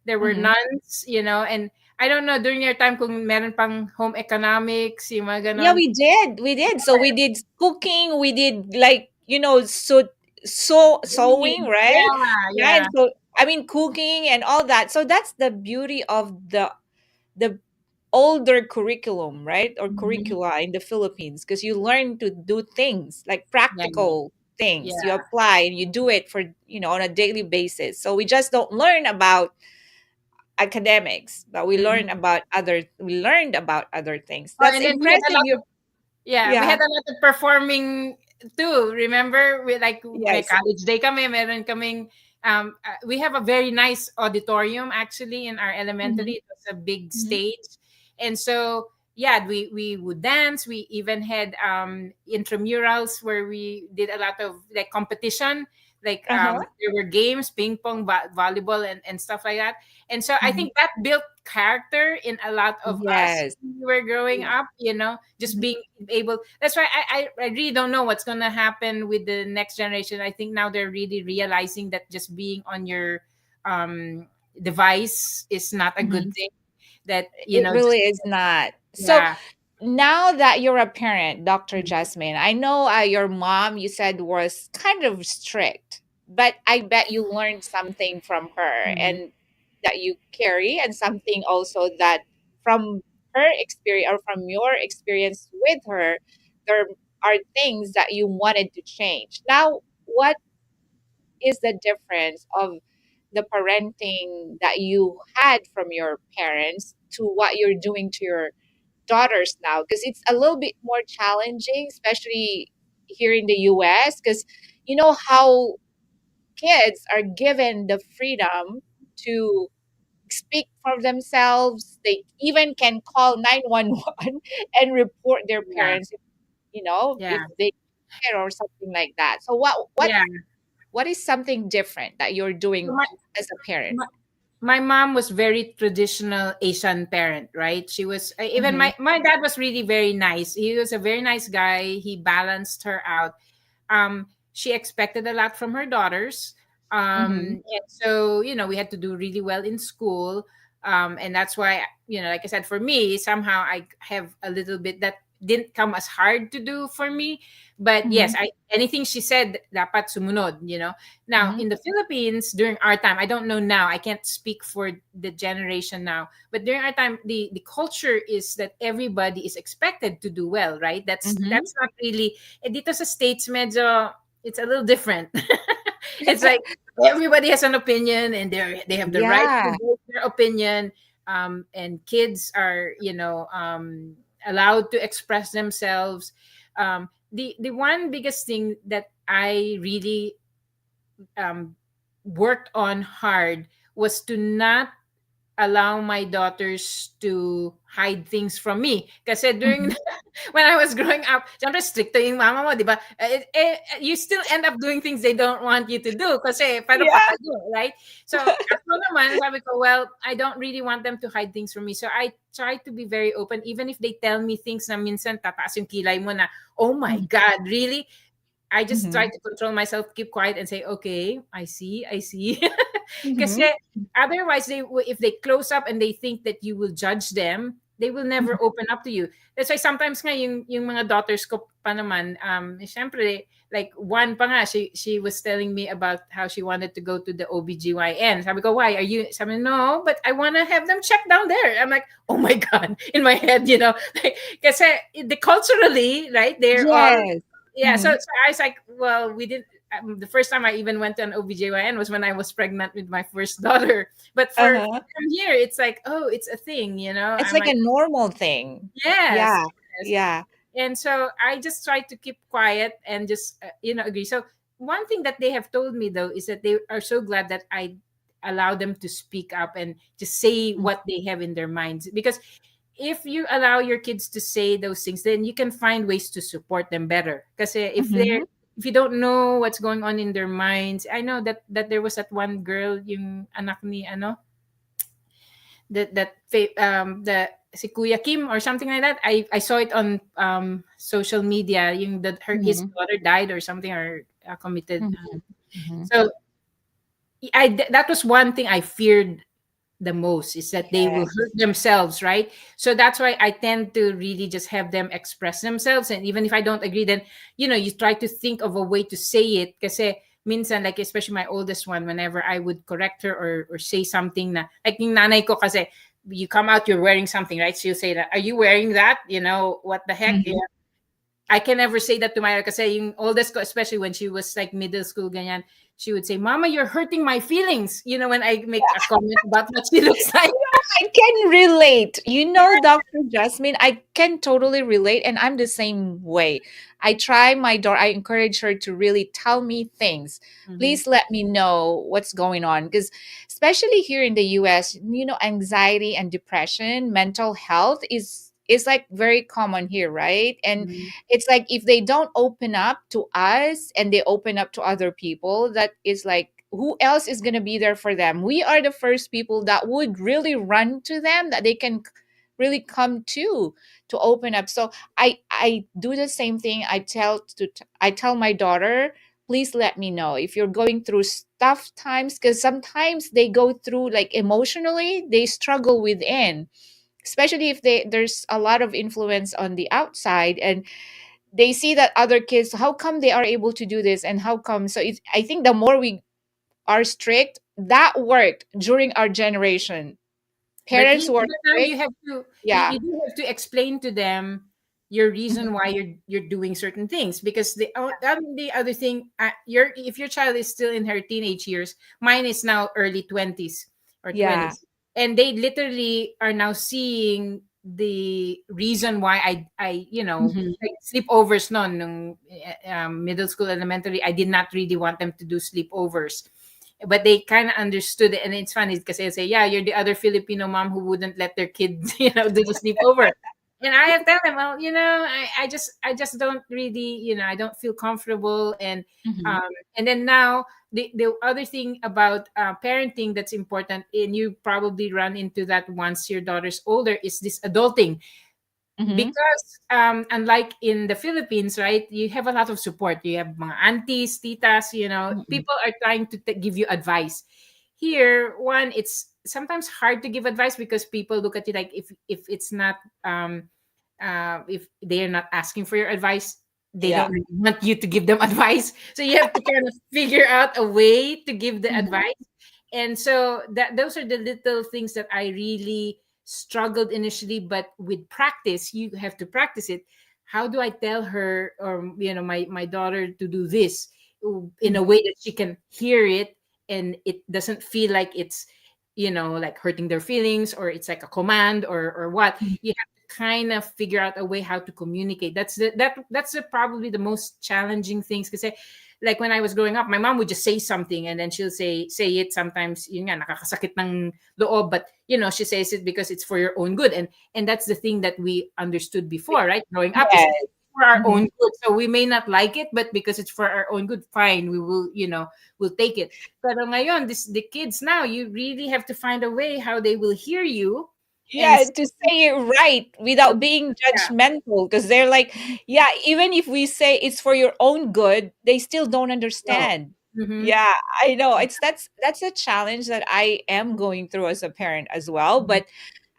There were Mhm. nuns, and I don't know during your time kung meron pang home economics, yung mga Yeah, ganon. we did. We did. So we did cooking. We did like sewing, right? Yeah, Right. yeah, So I mean, cooking and all that. So that's the beauty of the older curriculum, right? Or mhm, curricula in the Philippines, because you learn to do things like yeah, practical things. You yeah. apply and you do it for, on a daily basis. So we just don't learn about academics, but Mhm. we learned about other things. Oh, That's and then we had a impressive. lot You of Yeah, we Yeah. had a lot of performing too. Remember, we like may Yes. college day kami, meron kaming we have a very nice auditorium actually in our Mhm. elementary. It was a big Mhm. stage, and so yeah, we would dance. We even had intramurals where we did a lot of like competition. Like Uh-huh. there were games, ping pong, volleyball, and stuff like that. And so I Mhm. think that built character in a lot of us Yes. when we were growing Yeah. up. Just Mhm. being able. That's why I really don't know what's gonna happen with the next generation. I think now they're really realizing that just being on your um, device is not a good Mhm. thing. That It really just is not. So yeah. now that you're a parent, Dr. Mhm. Jasmine, I know your mom, you said, was kind of strict, but I bet you learned something from her Mhm. and that you carry, and something also that from her experience or from your experience with her, there are things that you wanted to change. Now, what is the difference of the parenting that you had from your parents to what you're doing to your daughters now? Because it's a little bit more challenging, especially here in the US, because you know how kids are given the freedom to speak for themselves. They even can call 911 and report their Yeah. parents, if Yeah. they care or something like that. So Yeah. what is something different that you're So doing as a parent? my mom was very traditional Asian parent, right? She was even Mhm. my dad was really very nice. He was a very nice guy. He balanced her out. She expected a lot from her daughters. Mhm. And so, we had to do really well in school. And that's why, like I said, for me, somehow I have a little bit that didn't come as hard to do for me. But yes, Mhm. anything she said, dapat sumunod. Now, Mhm. in the Philippines, during our time, I don't know now, I can't speak for the generation now, but during our time, the culture is that everybody is expected to do well, right? Mhm. That's not really, dito sa States, medyo, it's a little different. It's like everybody has an opinion and they have the right to Yeah. voice their opinion. And kids are, allowed to express themselves. The one biggest thing that I really worked on hard was to not allow my daughters to hide things from me. Kasi during Mhm. when I was growing up, syempre stricto yung mama mo, di ba? You still end up doing things they don't want you to do kasi paano pa Yeah. kayo, right? So ako naman, sabi ko, well, I don't really want them to hide things from me. So I try to be very open even if they tell me things na minsan tataas yung kilay mo na, oh my Mhm. God, really? I just try Mhm. to control myself, keep quiet, and say, "Okay, I see, I see." Because Mhm. otherwise, if they close up and they think that you will judge them, they will never Mhm. open up to you. That's why sometimes nga yung mga daughters ko pa naman, syempre, like one pa nga, she was telling me about how she wanted to go to the OBGYN. Sabi ko, why? Sabi, no, but I want to have them check down there. I'm like, oh my God, in my head, like, kasi culturally, right, they're all Yes. yeah, so, Mhm. so I was like, well, we didn't. The first time I even went to an OBGYN was when I was pregnant with my first daughter. But for Uh-huh. from here, it's like, oh, it's a thing. It's I'm like like, a normal thing. yes, Yeah. yes. Yeah. And so I just try to keep quiet and just, agree. So one thing that they have told me though is that they are so glad that allow them to speak up and just say what they have in their minds. Because if you allow your kids to say those things, then you can find ways to support them better. Because Mhm. if you don't know what's going on in their minds, I know that there was that one girl, yung anak ni ano, the si Kuya Kim or something like that. I saw it on social media. Yung that his Mhm. daughter died or something, or committed. Mhm. Mhm. So that was one thing I feared the most, is that they will hurt Yes. themselves, right? So that's why I tend to really just have them express themselves, and even if I don't agree, then you try to think of a way to say it. Kasi minsan, like especially my oldest one, whenever I would correct her or say something, na like yung nanay ko, kasi you come out, you're wearing something, right? She'll say that, are you wearing that, what the heck? Mhm. I can never say that to my, kasi yung oldest ko, especially when she was like middle school, ganyan, she would say, Mama, you're hurting my feelings, when I make a comment about what she looks like. I can relate. Dr. Jasmine, I can totally relate, and I'm the same way. I try my daughter, I encourage her to really tell me things. Mhm. Please let me know what's going on. Because, especially here in the US, anxiety and depression, mental health is like very common here, right? And Mhm. it's like if they don't open up to us and they open up to other people, that is like, who else is going to be there for them? We are the first people that would really run to them, that they can really come to open up. So I do the same thing. I tell my daughter, please let me know if you're going through tough times, because sometimes they go through, like, emotionally they struggle within, especially if there's a lot of influence on the outside, and they see that other kids, how come they are able to do this, and how come. So I think the more we are strict, that worked during our generation. Parents who are But now strict, you have to, yeah, you do have to explain to them your mhm, reason why you're doing certain things. Because the other thing, if your child is still in her teenage years, mine is now early 20s or yeah, 20s, and they literally are now seeing the reason why Mhm. like sleepovers, no, nung middle school, elementary, I did not really want them to do sleepovers, but they kind of understood it. And it's funny because they say, yeah, you're the other Filipino mom who wouldn't let their kids do the sleepover. And I have tell them, well, I just don't really, I don't feel comfortable. Mhm. um and then now, the other thing about parenting that's important, and you probably run into that once your daughter's older, is this adulting. Mhm. Because unlike in the Philippines, right, you have a lot of support. You have mga aunties, titas, Mhm. people are trying to give you advice. Here, one, it's sometimes hard to give advice because people look at you like, if it's not if they are not asking for your advice, they yeah, don't really want you to give them advice. So you have to kind of figure out a way to give the Mhm. advice. And so that those are the little things that I really struggled initially, but with practice, you have to practice it. How do I tell her, or my daughter, to do this in a Mhm. way that she can hear it, and it doesn't feel like it's like hurting their feelings, or it's like a command, or what. Mhm. You have to kind of figure out a way how to communicate. That's probably the most challenging things, because like when I was growing up, my mom would just say something, and then she'll say it. Sometimes yun nga, nakakasakit ng loob, but she says it because it's for your own good. And that's the thing that we understood before, right? Growing up, is yes, for our mhm, own good. So we may not like it, but because it's for our own good, fine, we will, we'll take it. Pero ngayon, the kids now, you really have to find a way how they will hear you. And yeah, to say it right without being yeah. judgmental, because they're like, yeah, even if we say it's for your own good, they still don't So, understand. mm-hmm. Yeah, I know. That's a challenge that I am going through as a parent as well, but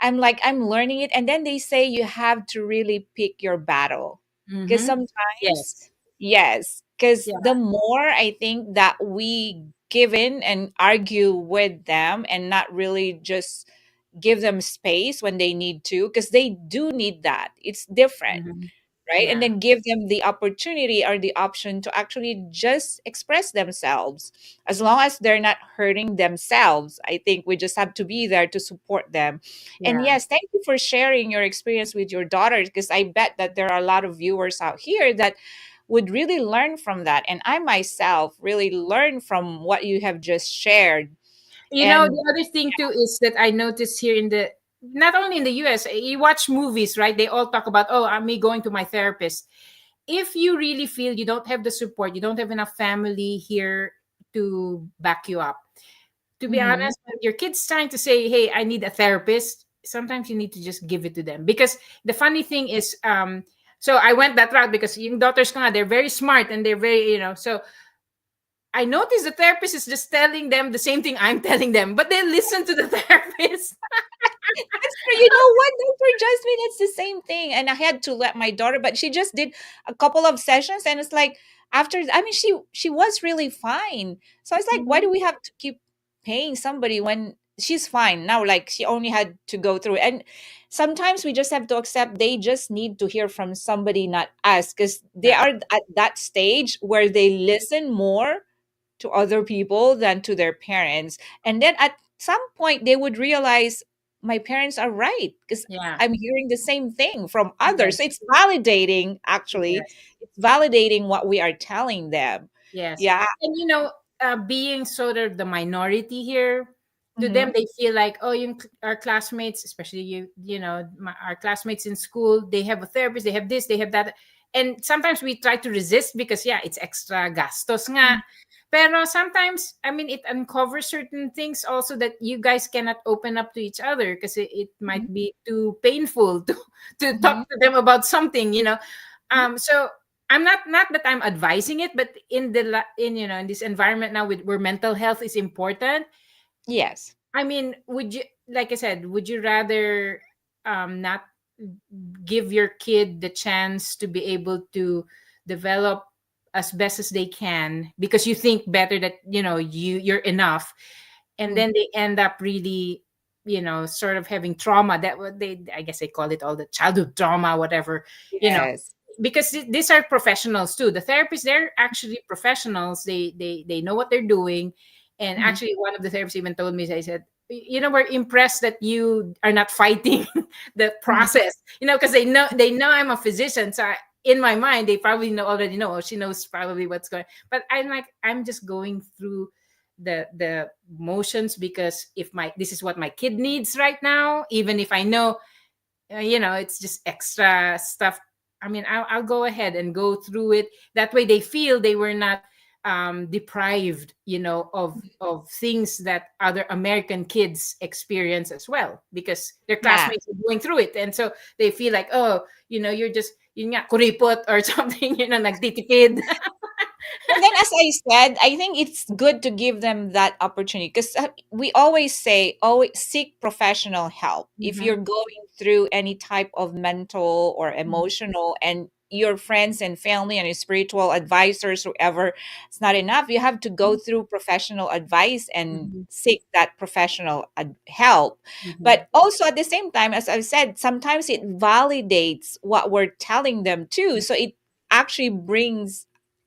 I'm learning it. And then they say you have to really pick your battle, because Mm-hmm. sometimes, Yes. yes, because Yeah. the more I think that we give in and argue with them and not really just give them space when they need to, because they do need that, it's different, Mm-hmm. right? And Yeah. then give them the opportunity or the option to actually just express themselves, as long as they're not hurting themselves. I think we just have to be there to support them. And Yeah. yes, thank you for sharing your experience with your daughters, because I bet that there are a lot of viewers out here that would really learn from that, and I myself really learn from what you have just shared. And the other thing too is that I noticed here in the not only in the US, you watch movies, right? They all talk about, oh, I'm me going to my therapist. If you really feel you don't have the support, you don't have enough family here to back you up, to be mhm, honest, when your kid's trying to say, hey, I need a therapist, sometimes you need to just give it to them. Because the funny thing is, so I went that route because yung daughters ko nga, they're very smart and they're very, so I noticed the therapist is just telling them the same thing I'm telling them, but they listen to the therapist. that's true. You know what, Dr. Jasmine, it's the same thing. And I had to let my daughter, but she just did a couple of sessions, and it's like after. I mean, she was really fine. So it's like, why Mhm. do we have to keep paying somebody when she's fine now? Like she only had to go through, and sometimes we just have to accept they just need to hear from somebody, not us, because they Yeah. are at that stage where they listen more to other people than to their parents. And then at some point, they would realize my parents are right because Yeah. I'm hearing the same thing from others. So Yes. it's validating, actually, Yes. it's validating what we are telling them. Yes. Yeah. And being sort of the minority here, to them Hmm. they feel like, oh, our classmates, especially our classmates in school, they have a therapist, they have this, they have that. And sometimes we try to resist because yeah, it's extra gastos nga. Pero sometimes, I mean, it uncovers certain things also that you guys cannot open up to each other because it might be too painful to Hmm. talk to them about something. So I'm not that I'm advising it, but in this environment now with where mental health is important. Yes. I mean, would you, like I said, would you rather not give your kid the chance to be able to develop as best as they can because you think better that you're enough, and Mm. then they end up really sort of having trauma, that what they, I guess they call it all the childhood trauma, whatever, you know Yes. because these are professionals too. The therapists, they're actually professionals. They know what they're doing. And Mhm. actually, one of the therapists even told me, I said, we're impressed that you are not fighting the process, because they know I'm a physician. So in my mind, they probably already know. Oh, she knows probably what's going. But I'm like, I'm just going through the motions because if my this is what my kid needs right now, even if I know it's just extra stuff. I mean, I'll go ahead and go through it. That way they feel they were not deprived of things that other American kids experience as well, because their Yeah. classmates are going through it, and so they feel like, oh, you're just yun nga, kuripot or something, nagtitipid. And then, as I said, I think it's good to give them that opportunity because we always say, always seek professional help. If Mhm. you're going through any type of mental or emotional, and your friends and family and your spiritual advisors, whoever, it's not enough. You have to go through professional advice and Mhm. seek that professional help. Mhm. But also at the same time, as I've said, sometimes it validates what we're telling them too. So it actually brings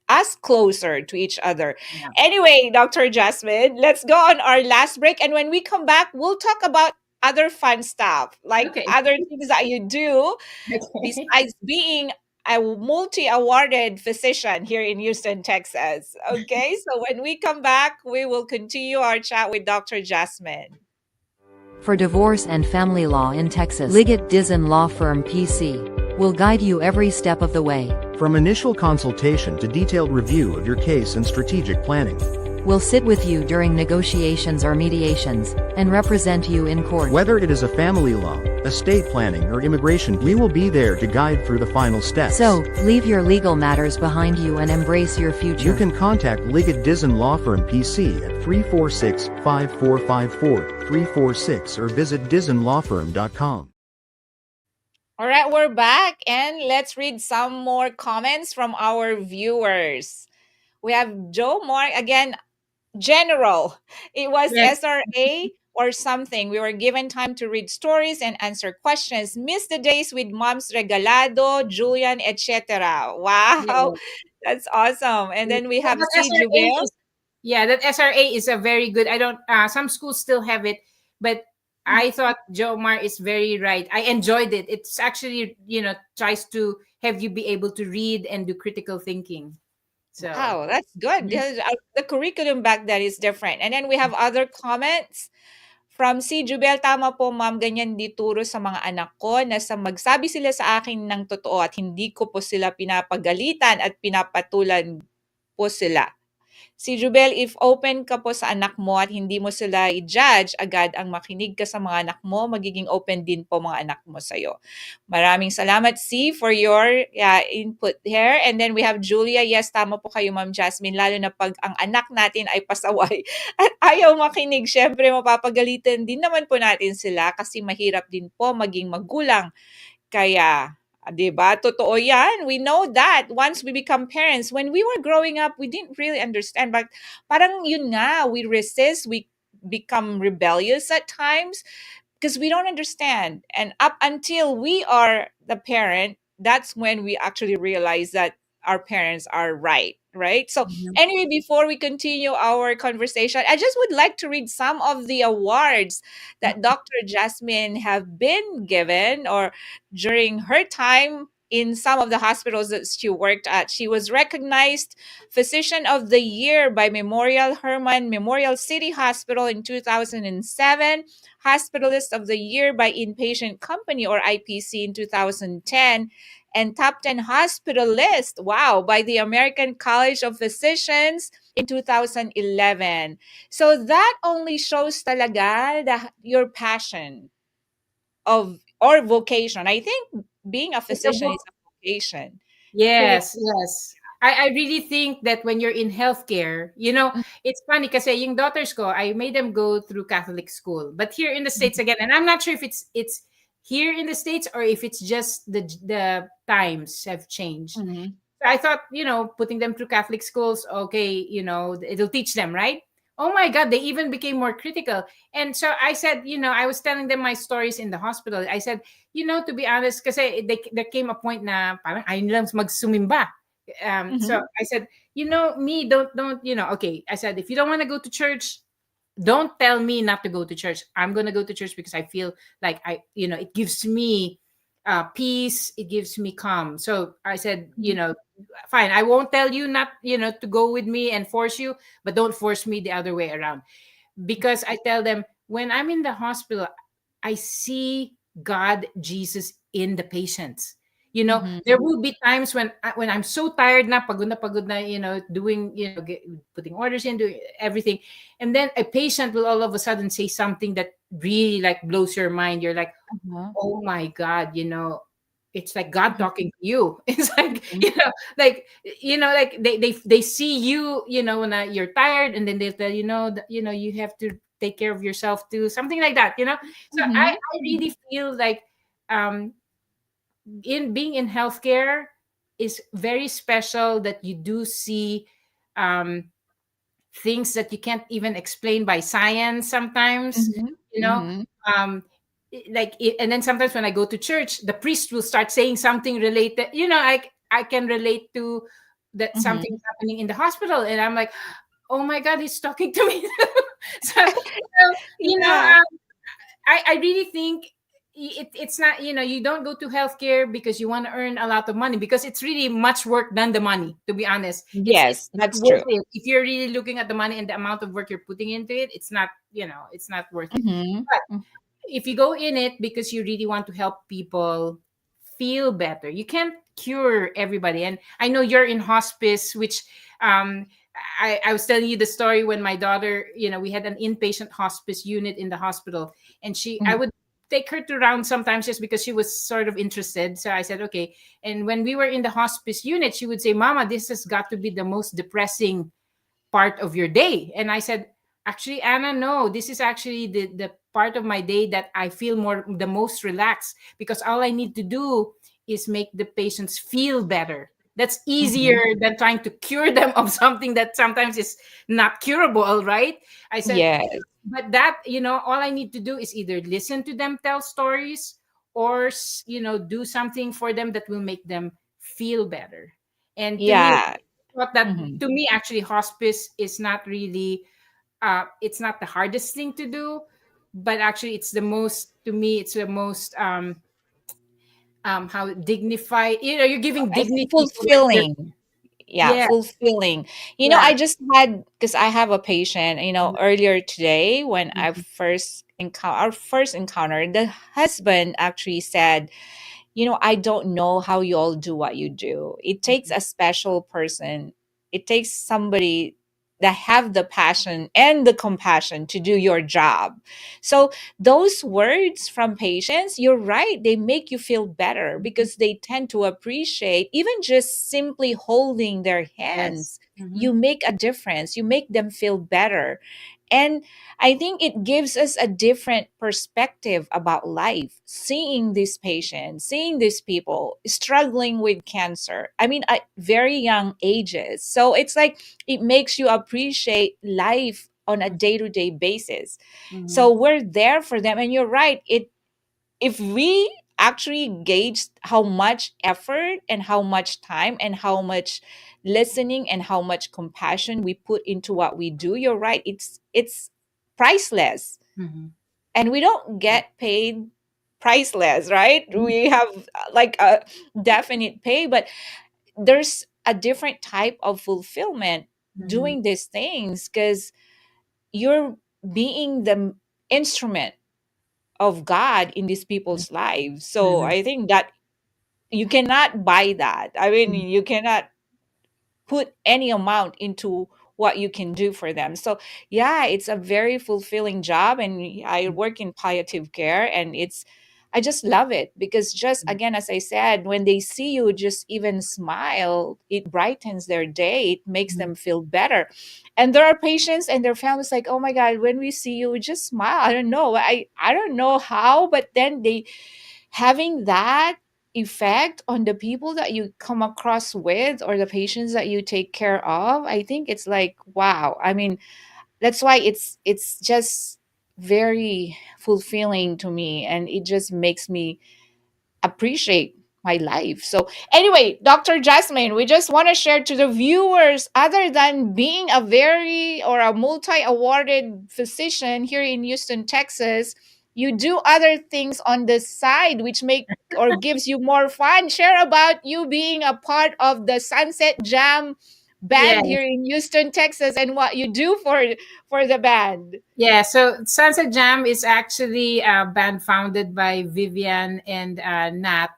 us closer to each other. Yeah. Anyway, Dr. Jasmine, let's go on our last break. And when we come back, we'll talk about other fun stuff, like Okay. other things that you do Okay. besides being a multi awarded physician here in Houston, Texas. Okay, so when we come back, we will continue our chat with Dr. Jasmine. For divorce and family law in Texas, Liggett Dizon Law Firm PC will guide you every step of the way. From initial consultation to detailed review of your case and strategic planning. We'll sit with you during negotiations or mediations, and represent you in court. Whether it is a family law, estate planning, or immigration, we will be there to guide through the final steps. So, leave your legal matters behind you and embrace your future. You can contact Liggett Dizon Law Firm PC at 346-5454-346 or visit DizonLawFirm.com. All right, we're back and let's read some more comments from our viewers. We have Joe Mark again. General. It was Yes. SRA or something. We were given time to read stories and answer questions. Miss the days with Moms Regalado, Julian, etc. Wow, Yes. that's awesome. And then we have That C. SRA Jubel. is that SRA is a very good. I don't. Some schools still have it, but I thought Joe Mar is very right. I enjoyed it. It's actually tries to have you be able to read and do critical thinking. So Wow, that's good. mhm. The curriculum back then is different. And then we have other comments from si Jubel. Tama po ma'am, ganyan dituro sa mga anak ko na sa magsabi sila sa akin ng totoo at hindi ko po sila pinapagalitan at pinapatulan po sila. Si Jubel, if open ka po sa anak mo at hindi mo sila i-judge agad ang makinig ka sa mga anak mo, magiging open din po mga anak mo sa'yo. Maraming salamat, C, for your input here. And then we have Julia. Yes, tama po kayo, Ma'am Jasmine. Lalo na pag ang anak natin ay pasaway at ayaw makinig, syempre mapapagalitan din naman po natin sila kasi mahirap din po maging magulang. Kaya, 'di ba? Totoo 'yan. We know that once we become parents. When we were growing up, we didn't really understand. But parang yun nga, we resist, we become rebellious at times because we don't understand. And up until we are the parent, that's when we actually realize that our parents are right. Right. So, Mhm. anyway, before we continue our conversation, I just would like to read some of the awards that Dr. Jasmine have been given or during her time in some of the hospitals that she worked at. She was recognized Physician of the Year by Memorial Hermann Memorial City Hospital in 2007, Hospitalist of the Year by Inpatient Company or IPC in 2010, and Top 10 Hospitalist, wow, by the American College of Physicians in 2011. So that only shows talaga your passion of or vocation. I think being a It's a physician is a vocation. Correct. Yes, yes. I really think that when you're in healthcare, it's funny because yung daughters ko, I made them go through Catholic school. But here in the States again, and I'm not sure if it's here in the States or if it's just the times have changed. Mm-hmm. I thought, putting them through Catholic schools, okay, it'll teach them, right? Oh my God, they even became more critical. And so I said, I was telling them my stories in the hospital. I said, to be honest, kasi there came a point na parang ayaw nilang magsumimba. So I said, me, don't, okay. I said, if you don't want to go to church, don't tell me not to go to church. I'm going to go to church because I feel like it gives me peace. It gives me calm. So I said, fine, I won't tell you not, to go with me and force you, but don't force me the other way around. Because I tell them when I'm in the hospital, I see God, Jesus in the patients. There will be times when I'm so tired na pagod na, doing, putting orders in, doing everything. And then a patient will all of a sudden say something that really like blows your mind. You're like, oh my God, it's like God talking to you. It's like, like they see you, when you're tired, and then they tell you have to take care of yourself too, something like that. So I really feel like in being in healthcare is very special that you do see things that you can't even explain by science sometimes, you know um and then sometimes when I go to church, the priest will start saying something related, I can relate to that something happening in the hospital, and I'm like, oh my God, he's talking to me. So Yeah. I really think it's not, you don't go to healthcare because you want to earn a lot of money, because it's really much work than the money, to be honest. It's Yes, not that's worth true. it. If you're really looking at the money and the amount of work you're putting into it, it's not, it's not worth it. But if you go in it because you really want to help people feel better, you can't cure everybody. And I know you're in hospice, which I was telling you the story when my daughter, we had an inpatient hospice unit in the hospital, and I would take her to round sometimes just because she was sort of interested. So I said, okay. And when we were in the hospice unit, she would say, Mama, this has got to be the most depressing part of your day. And I said, actually, Anna, no, this is actually the part of my day that I feel the most relaxed, because all I need to do is make the patients feel better. That's easier than trying to cure them of something that sometimes is not curable, right? I said, Yes. but that, all I need to do is either listen to them tell stories, or do something for them that will make them feel better. And to me, Yeah. what that to me actually, hospice is not really it's not the hardest thing to do, but actually it's the most, to me, it's the most how dignified, you're giving I think dignity to what you're, fulfilling. yeah, Yeah. fulfilling. Yeah. I just had, because I have a patient, Mhm. earlier today when I Mhm. our first encounter, the husband actually said, I don't know how you all do what you do. It takes a special person. It takes somebody that have the passion and the compassion to do your job. So those words from patients, you're right, they make you feel better Mhm. because they tend to appreciate even just simply holding their Yes. hands. Mhm. You make a difference. You make them feel better. And I think it gives us a different perspective about life, seeing these patients, seeing these people struggling with cancer. I mean, at very young ages. So it's like it makes you appreciate life on a day to day basis. So Mhm. we're there for them. And you're right. If we actually gauged how much effort and how much time and how much listening and how much compassion we put into what we do, you're right, it's priceless. Mhm. And we don't get paid priceless, right? Mhm. We have like a definite pay, but there's a different type of fulfillment Mhm. doing these things because you're being the instrument of God in these people's lives. So Mhm. I think that you cannot buy that. I mean, Mhm. you cannot put any amount into what you can do for them. So yeah, it's a very fulfilling job, and I work in palliative care, and I just love it because, just again, as I said, when they see you just even smile, it brightens their day. It makes Mhm. them feel better. And there are patients and their families like, oh my God, when we see you, we just smile. I don't know. I don't know how, but then they having that effect on the people that you come across with or the patients that you take care of. I think it's like, wow. I mean, that's why it's just very fulfilling to me, and it just makes me appreciate my life. So anyway, Dr. Jasmine, we just want to share to the viewers, other than being a very or a multi-awarded physician here in Houston, Texas, you do other things on the side which make or gives you more fun. Share about you being a part of the Sunset Jam Yeah. band here in Houston, Texas, and what you do for the band. Yeah, so Sunset Jam is actually a band founded by Vivian and Nat.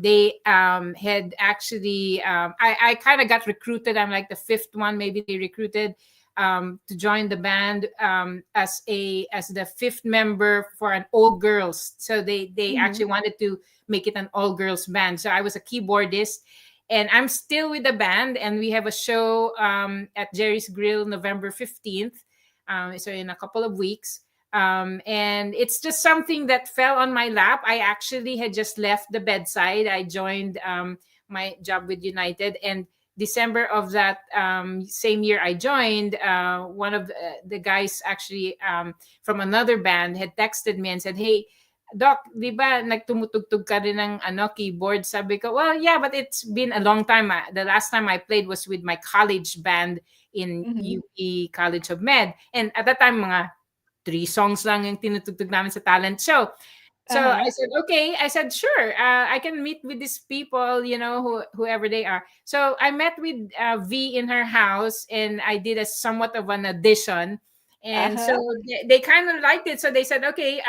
They had actually, I kind of got recruited. I'm like the fifth one, maybe they recruited to join the band as the fifth member for an all girls. So they Mhm. actually wanted to make it an all girls band. So I was a keyboardist. And I'm still with the band, and we have a show at Jerry's Grill November 15th, so in a couple of weeks. And it's just something that fell on my lap. I actually had just left the bedside. I joined my job with United, and December of that same year I joined, one of the guys actually from another band had texted me and said, hey, Doc, di ba nagtumutugtog ka rin ng keyboard? Sabi ko, well, yeah, but it's been a long time. The last time I played was with my college band in Mhm. UP College of Med. And at that time, mga 3 songs lang yung tinutugtog namin sa talent show. So I Uh-huh. said, okay. I said, sure. I can meet with these people, whoever they are. So I met with V in her house, and I did a somewhat of an audition. And so Uh-huh. they kind of liked it. So they said, okay,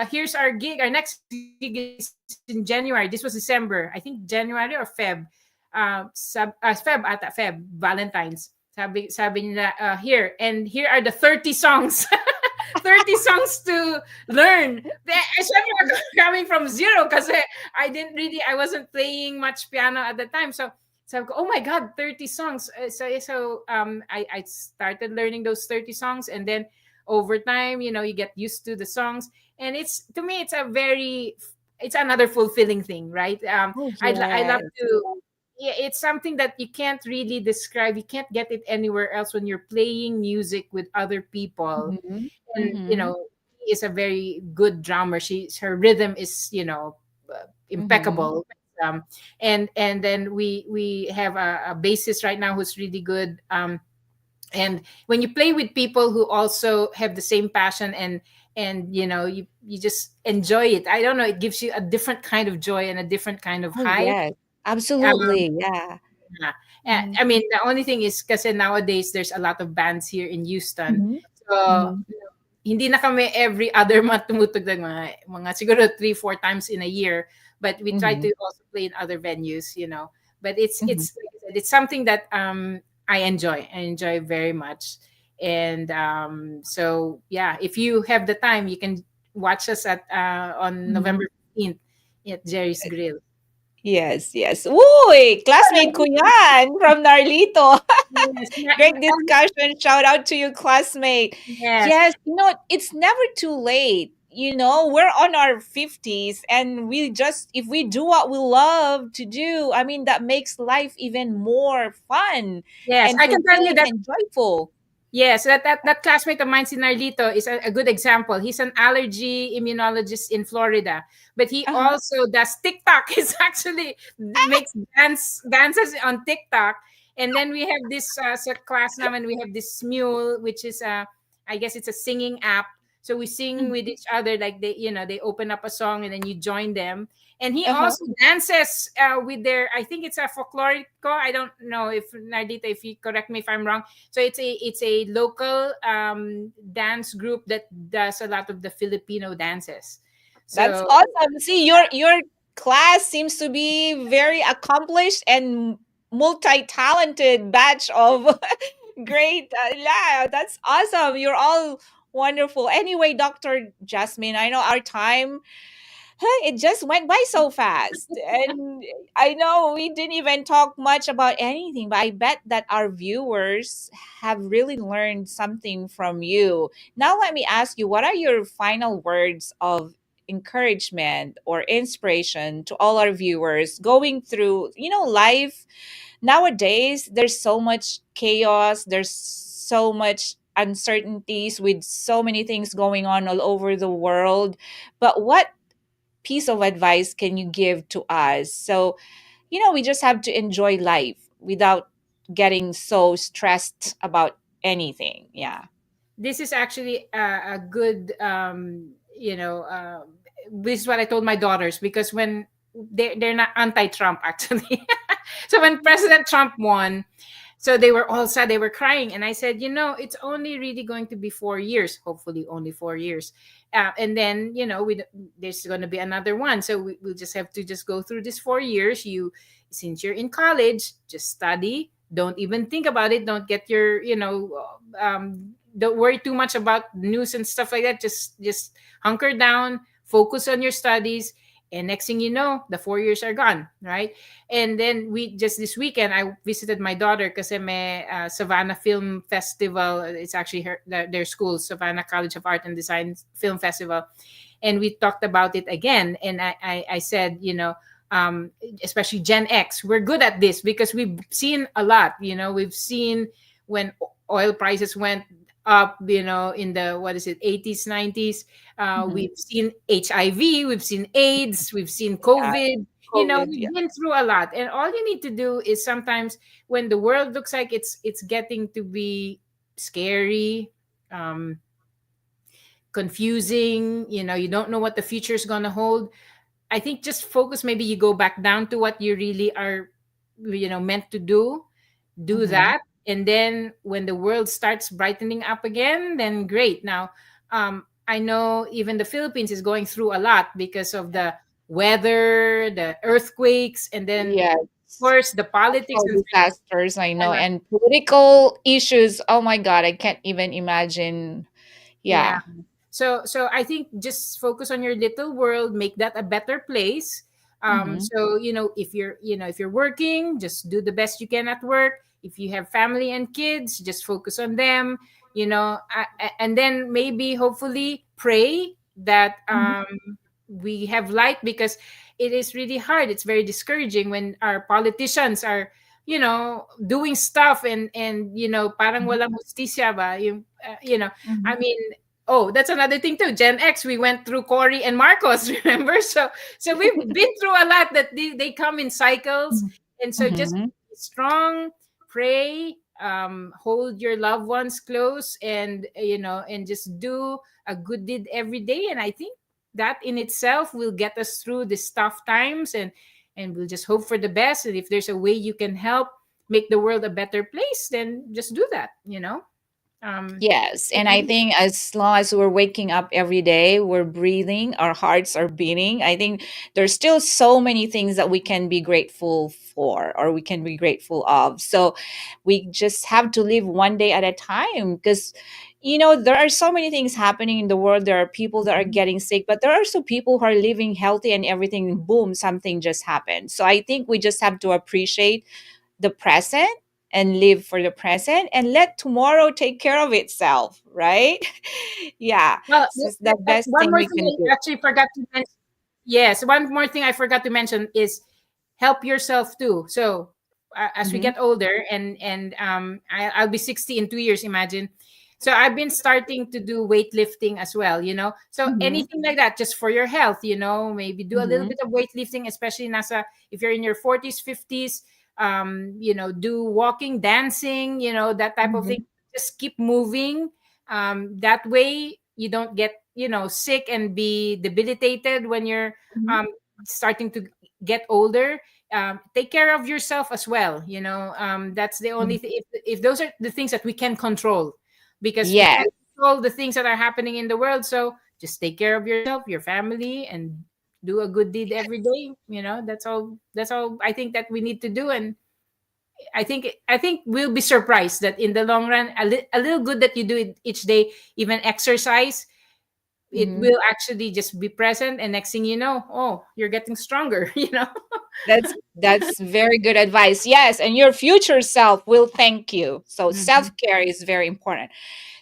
here's our gig. Our next gig is in January. This was December, I think January or Feb. Feb, Valentine's. Sabi nila, here are the 30 songs. 30 songs to learn. Syempre, ako coming from zero kasi I wasn't playing much piano at the time. So oh my God, 30 songs. I started learning those 30 songs, and then over time, you get used to the songs. And to me, it's another fulfilling thing, right? Oh I love yes. to, yeah, it's something that you can't really describe. You can't get it anywhere else when you're playing music with other people. Mhm. And Mhm. he is a very good drummer. Her rhythm is Mhm. impeccable. And then we have a bassist right now who's really good. And when you play with people who also have the same passion, and you just enjoy it, I don't know, it gives you a different kind of joy and a different kind of Oh high. yes. um, Absolutely. Yeah. Yeah. Mhm. I mean, the only thing is kasi nowadays there's a lot of bands here in Houston. Mhm. So, Mhm. hindi na kami every other month tumutugtog, mga siguro 3 4 times in a year, but we try Mhm. to also play in other venues, but Mhm. it's like I said, it's something that I enjoy very much. And so yeah, if you have the time, you can watch us at on Mhm. November 15th at Jerry's Grill. Yes, yes. Uy, classmate ko yan from Narlito. Yes, Great discussion. Shout out to you, classmate. yes, Yes, it's never too late. We're on our 50s and we just, if we do what we love to do, I mean, that makes life even more fun yes. and I can tell you fulfilling that. and joyful. Yes, that classmate of mine, Sinarlito, is a good example. He's an allergy immunologist in Florida, but he Uh-huh. also does TikTok. He's actually makes dances on TikTok. And then we have this class now, and we have this mule, which is I guess it's a singing app. So we sing with Mhm. each other, like they open up a song and then you join them. And he Uh-huh. also dances with their, I think it's a folklorico. I don't know if Nardita, if you correct me if I'm wrong. So it's a local dance group that does a lot of the Filipino dances. That's So awesome. See, your class seems to be very accomplished and multi-talented batch of great. Yeah, that's awesome. You're all wonderful. Anyway, Dr. Jasmine, I know our time, it just went by so fast. And I know we didn't even talk much about anything, but I bet that our viewers have really learned something from you. Now, let me ask you, what are your final words of encouragement or inspiration to all our viewers going through, life? Nowadays, there's so much chaos, there's so much uncertainties with so many things going on all over the world. But what piece of advice can you give to us? So, we just have to enjoy life without getting so stressed about anything. Yeah. this is actually a good this is what I told my daughters, because when they're not anti-Trump actually. So when President Trump won, so they were all sad, they were crying, and I said, it's only really going to be 4 years, hopefully only 4 years, and then there's going to be another one, so we'll just have to just go through this 4 years. Since you're in college, just study, don't even think about it, don't get your don't worry too much about news and stuff like that, just hunker down, focus on your studies, and next thing you know, the 4 years are gone, right? And then we just this weekend I visited my daughter because may Savannah Film Festival. It's actually their school, Savannah College of Art and Design Film Festival, and we talked about it again. And I said, especially Gen X, we're good at this because we've seen a lot. We've seen when oil prices went up, in the, what is it, 80s, 90s. Mhm. We've seen HIV, we've seen AIDS, we've seen Yeah. COVID. COVID. Yeah. We've been through a lot, and all you need to do is, sometimes when the world looks like it's getting to be scary, um, confusing, you don't know what the future is going to hold. I think just focus. Maybe you go back down to what you really are, meant to do Mhm. that. And then when the world starts brightening up again, then great. Now, I know even the Philippines is going through a lot because of the weather, the earthquakes, and then, Yes. of course, the politics Natural and disasters, I know, and political issues. Oh my God, I can't even imagine. yeah. Yeah. So I think just focus on your little world, make that a better place. Mhm. So if you're working, just do the best you can at work. If you have family and kids, just focus on them. And then maybe, hopefully, pray that Mhm. we have light, because it is really hard. It's very discouraging when our politicians are doing stuff, and parang Mhm. walang justisya ba, I Mhm. mean, oh, that's another thing too. Gen X, we went through Cory and Marcos, remember? So we've been through a lot, that they come in cycles. Mhm. And so just Mhm. be strong, pray, hold your loved ones close, and just do a good deed every day. And I think that in itself will get us through these tough times. And and we'll just hope for the best. And if there's a way you can help make the world a better place, then just do that, um Yes, and I think as long as we're waking up every day, we're breathing, our hearts are beating. I think there's still so many things that we can be grateful for or we can be grateful of. So we just have to live one day at a time because there are so many things happening in the world. There are people that are getting sick, but there are also people who are living healthy and everything, boom, something just happened. So I think we just have to appreciate the present and live for the present and let tomorrow take care of itself, right? Yeah, well, it's the best one thing more we thing can I do. actually forgot to mention. Yes, one more thing I forgot to mention is help yourself too. So as we Mm-hmm. get older, I'll be 60 in 2 years. Imagine. So I've been starting to do weightlifting as well. So Mm-hmm. anything like that, just for your health. Maybe do a little Mm-hmm. bit of weightlifting, especially nasa if you're in your 40s, 50s. Do walking, dancing. That type of Mm-hmm. thing. Just keep moving. That way you don't get sick and be debilitated when you're Mm-hmm. um, starting to get older. Take care of yourself as well. That's the only thing. If those are the things that we can control, because we Yes. can't control the things that are happening in the world. So just take care of yourself, your family, and do a good deed every day. That's all I think that we need to do. And I think we'll be surprised that in the long run, a little good that you do it each day, even exercise, it Mm-hmm. will actually just be present, and next thing you know, oh, you're getting stronger. That's very good advice. Yes, and your future self will thank you. So Mhm. self-care is very important.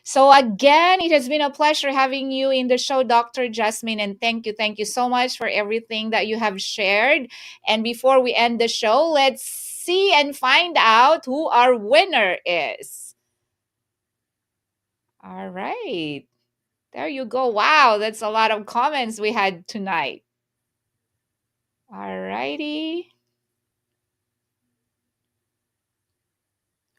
So again, it has been a pleasure having you in the show, Dr. Jasmine, and thank you so much for everything that you have shared. And before we end the show, let's see and find out who our winner is. All right. There you go. Wow, that's a lot of comments we had tonight. All righty.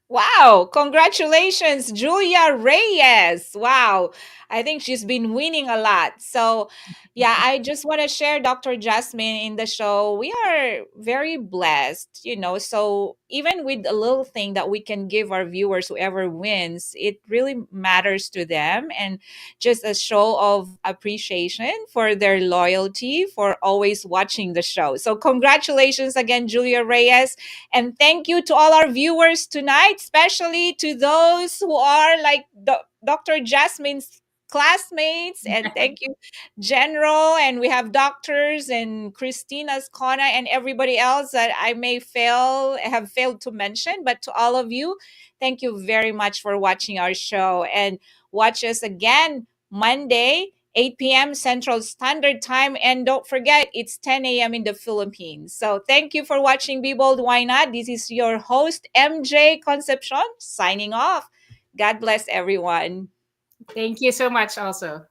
Wow, congratulations, Julia Reyes. Wow, I think she's been winning a lot. So, yeah, I just want to share Dr. Jasmine in the show. We are very blessed, So, even with a little thing that we can give our viewers, whoever wins, it really matters to them. And just a show of appreciation for their loyalty, for always watching the show. So, congratulations again, Julia Reyes. And thank you to all our viewers tonight, especially to those who are like Dr. Jasmine's classmates. And thank you, General. And we have doctors and Christina's Kona and everybody else that I may have failed to mention. But to all of you, thank you very much for watching our show. And watch us again Monday 8 p.m. Central Standard Time. And don't forget, it's 10 a.m. in the Philippines. So thank you for watching Be Bold, Why Not? This is your host, MJ Concepcion, signing off. God bless everyone. Thank you so much also.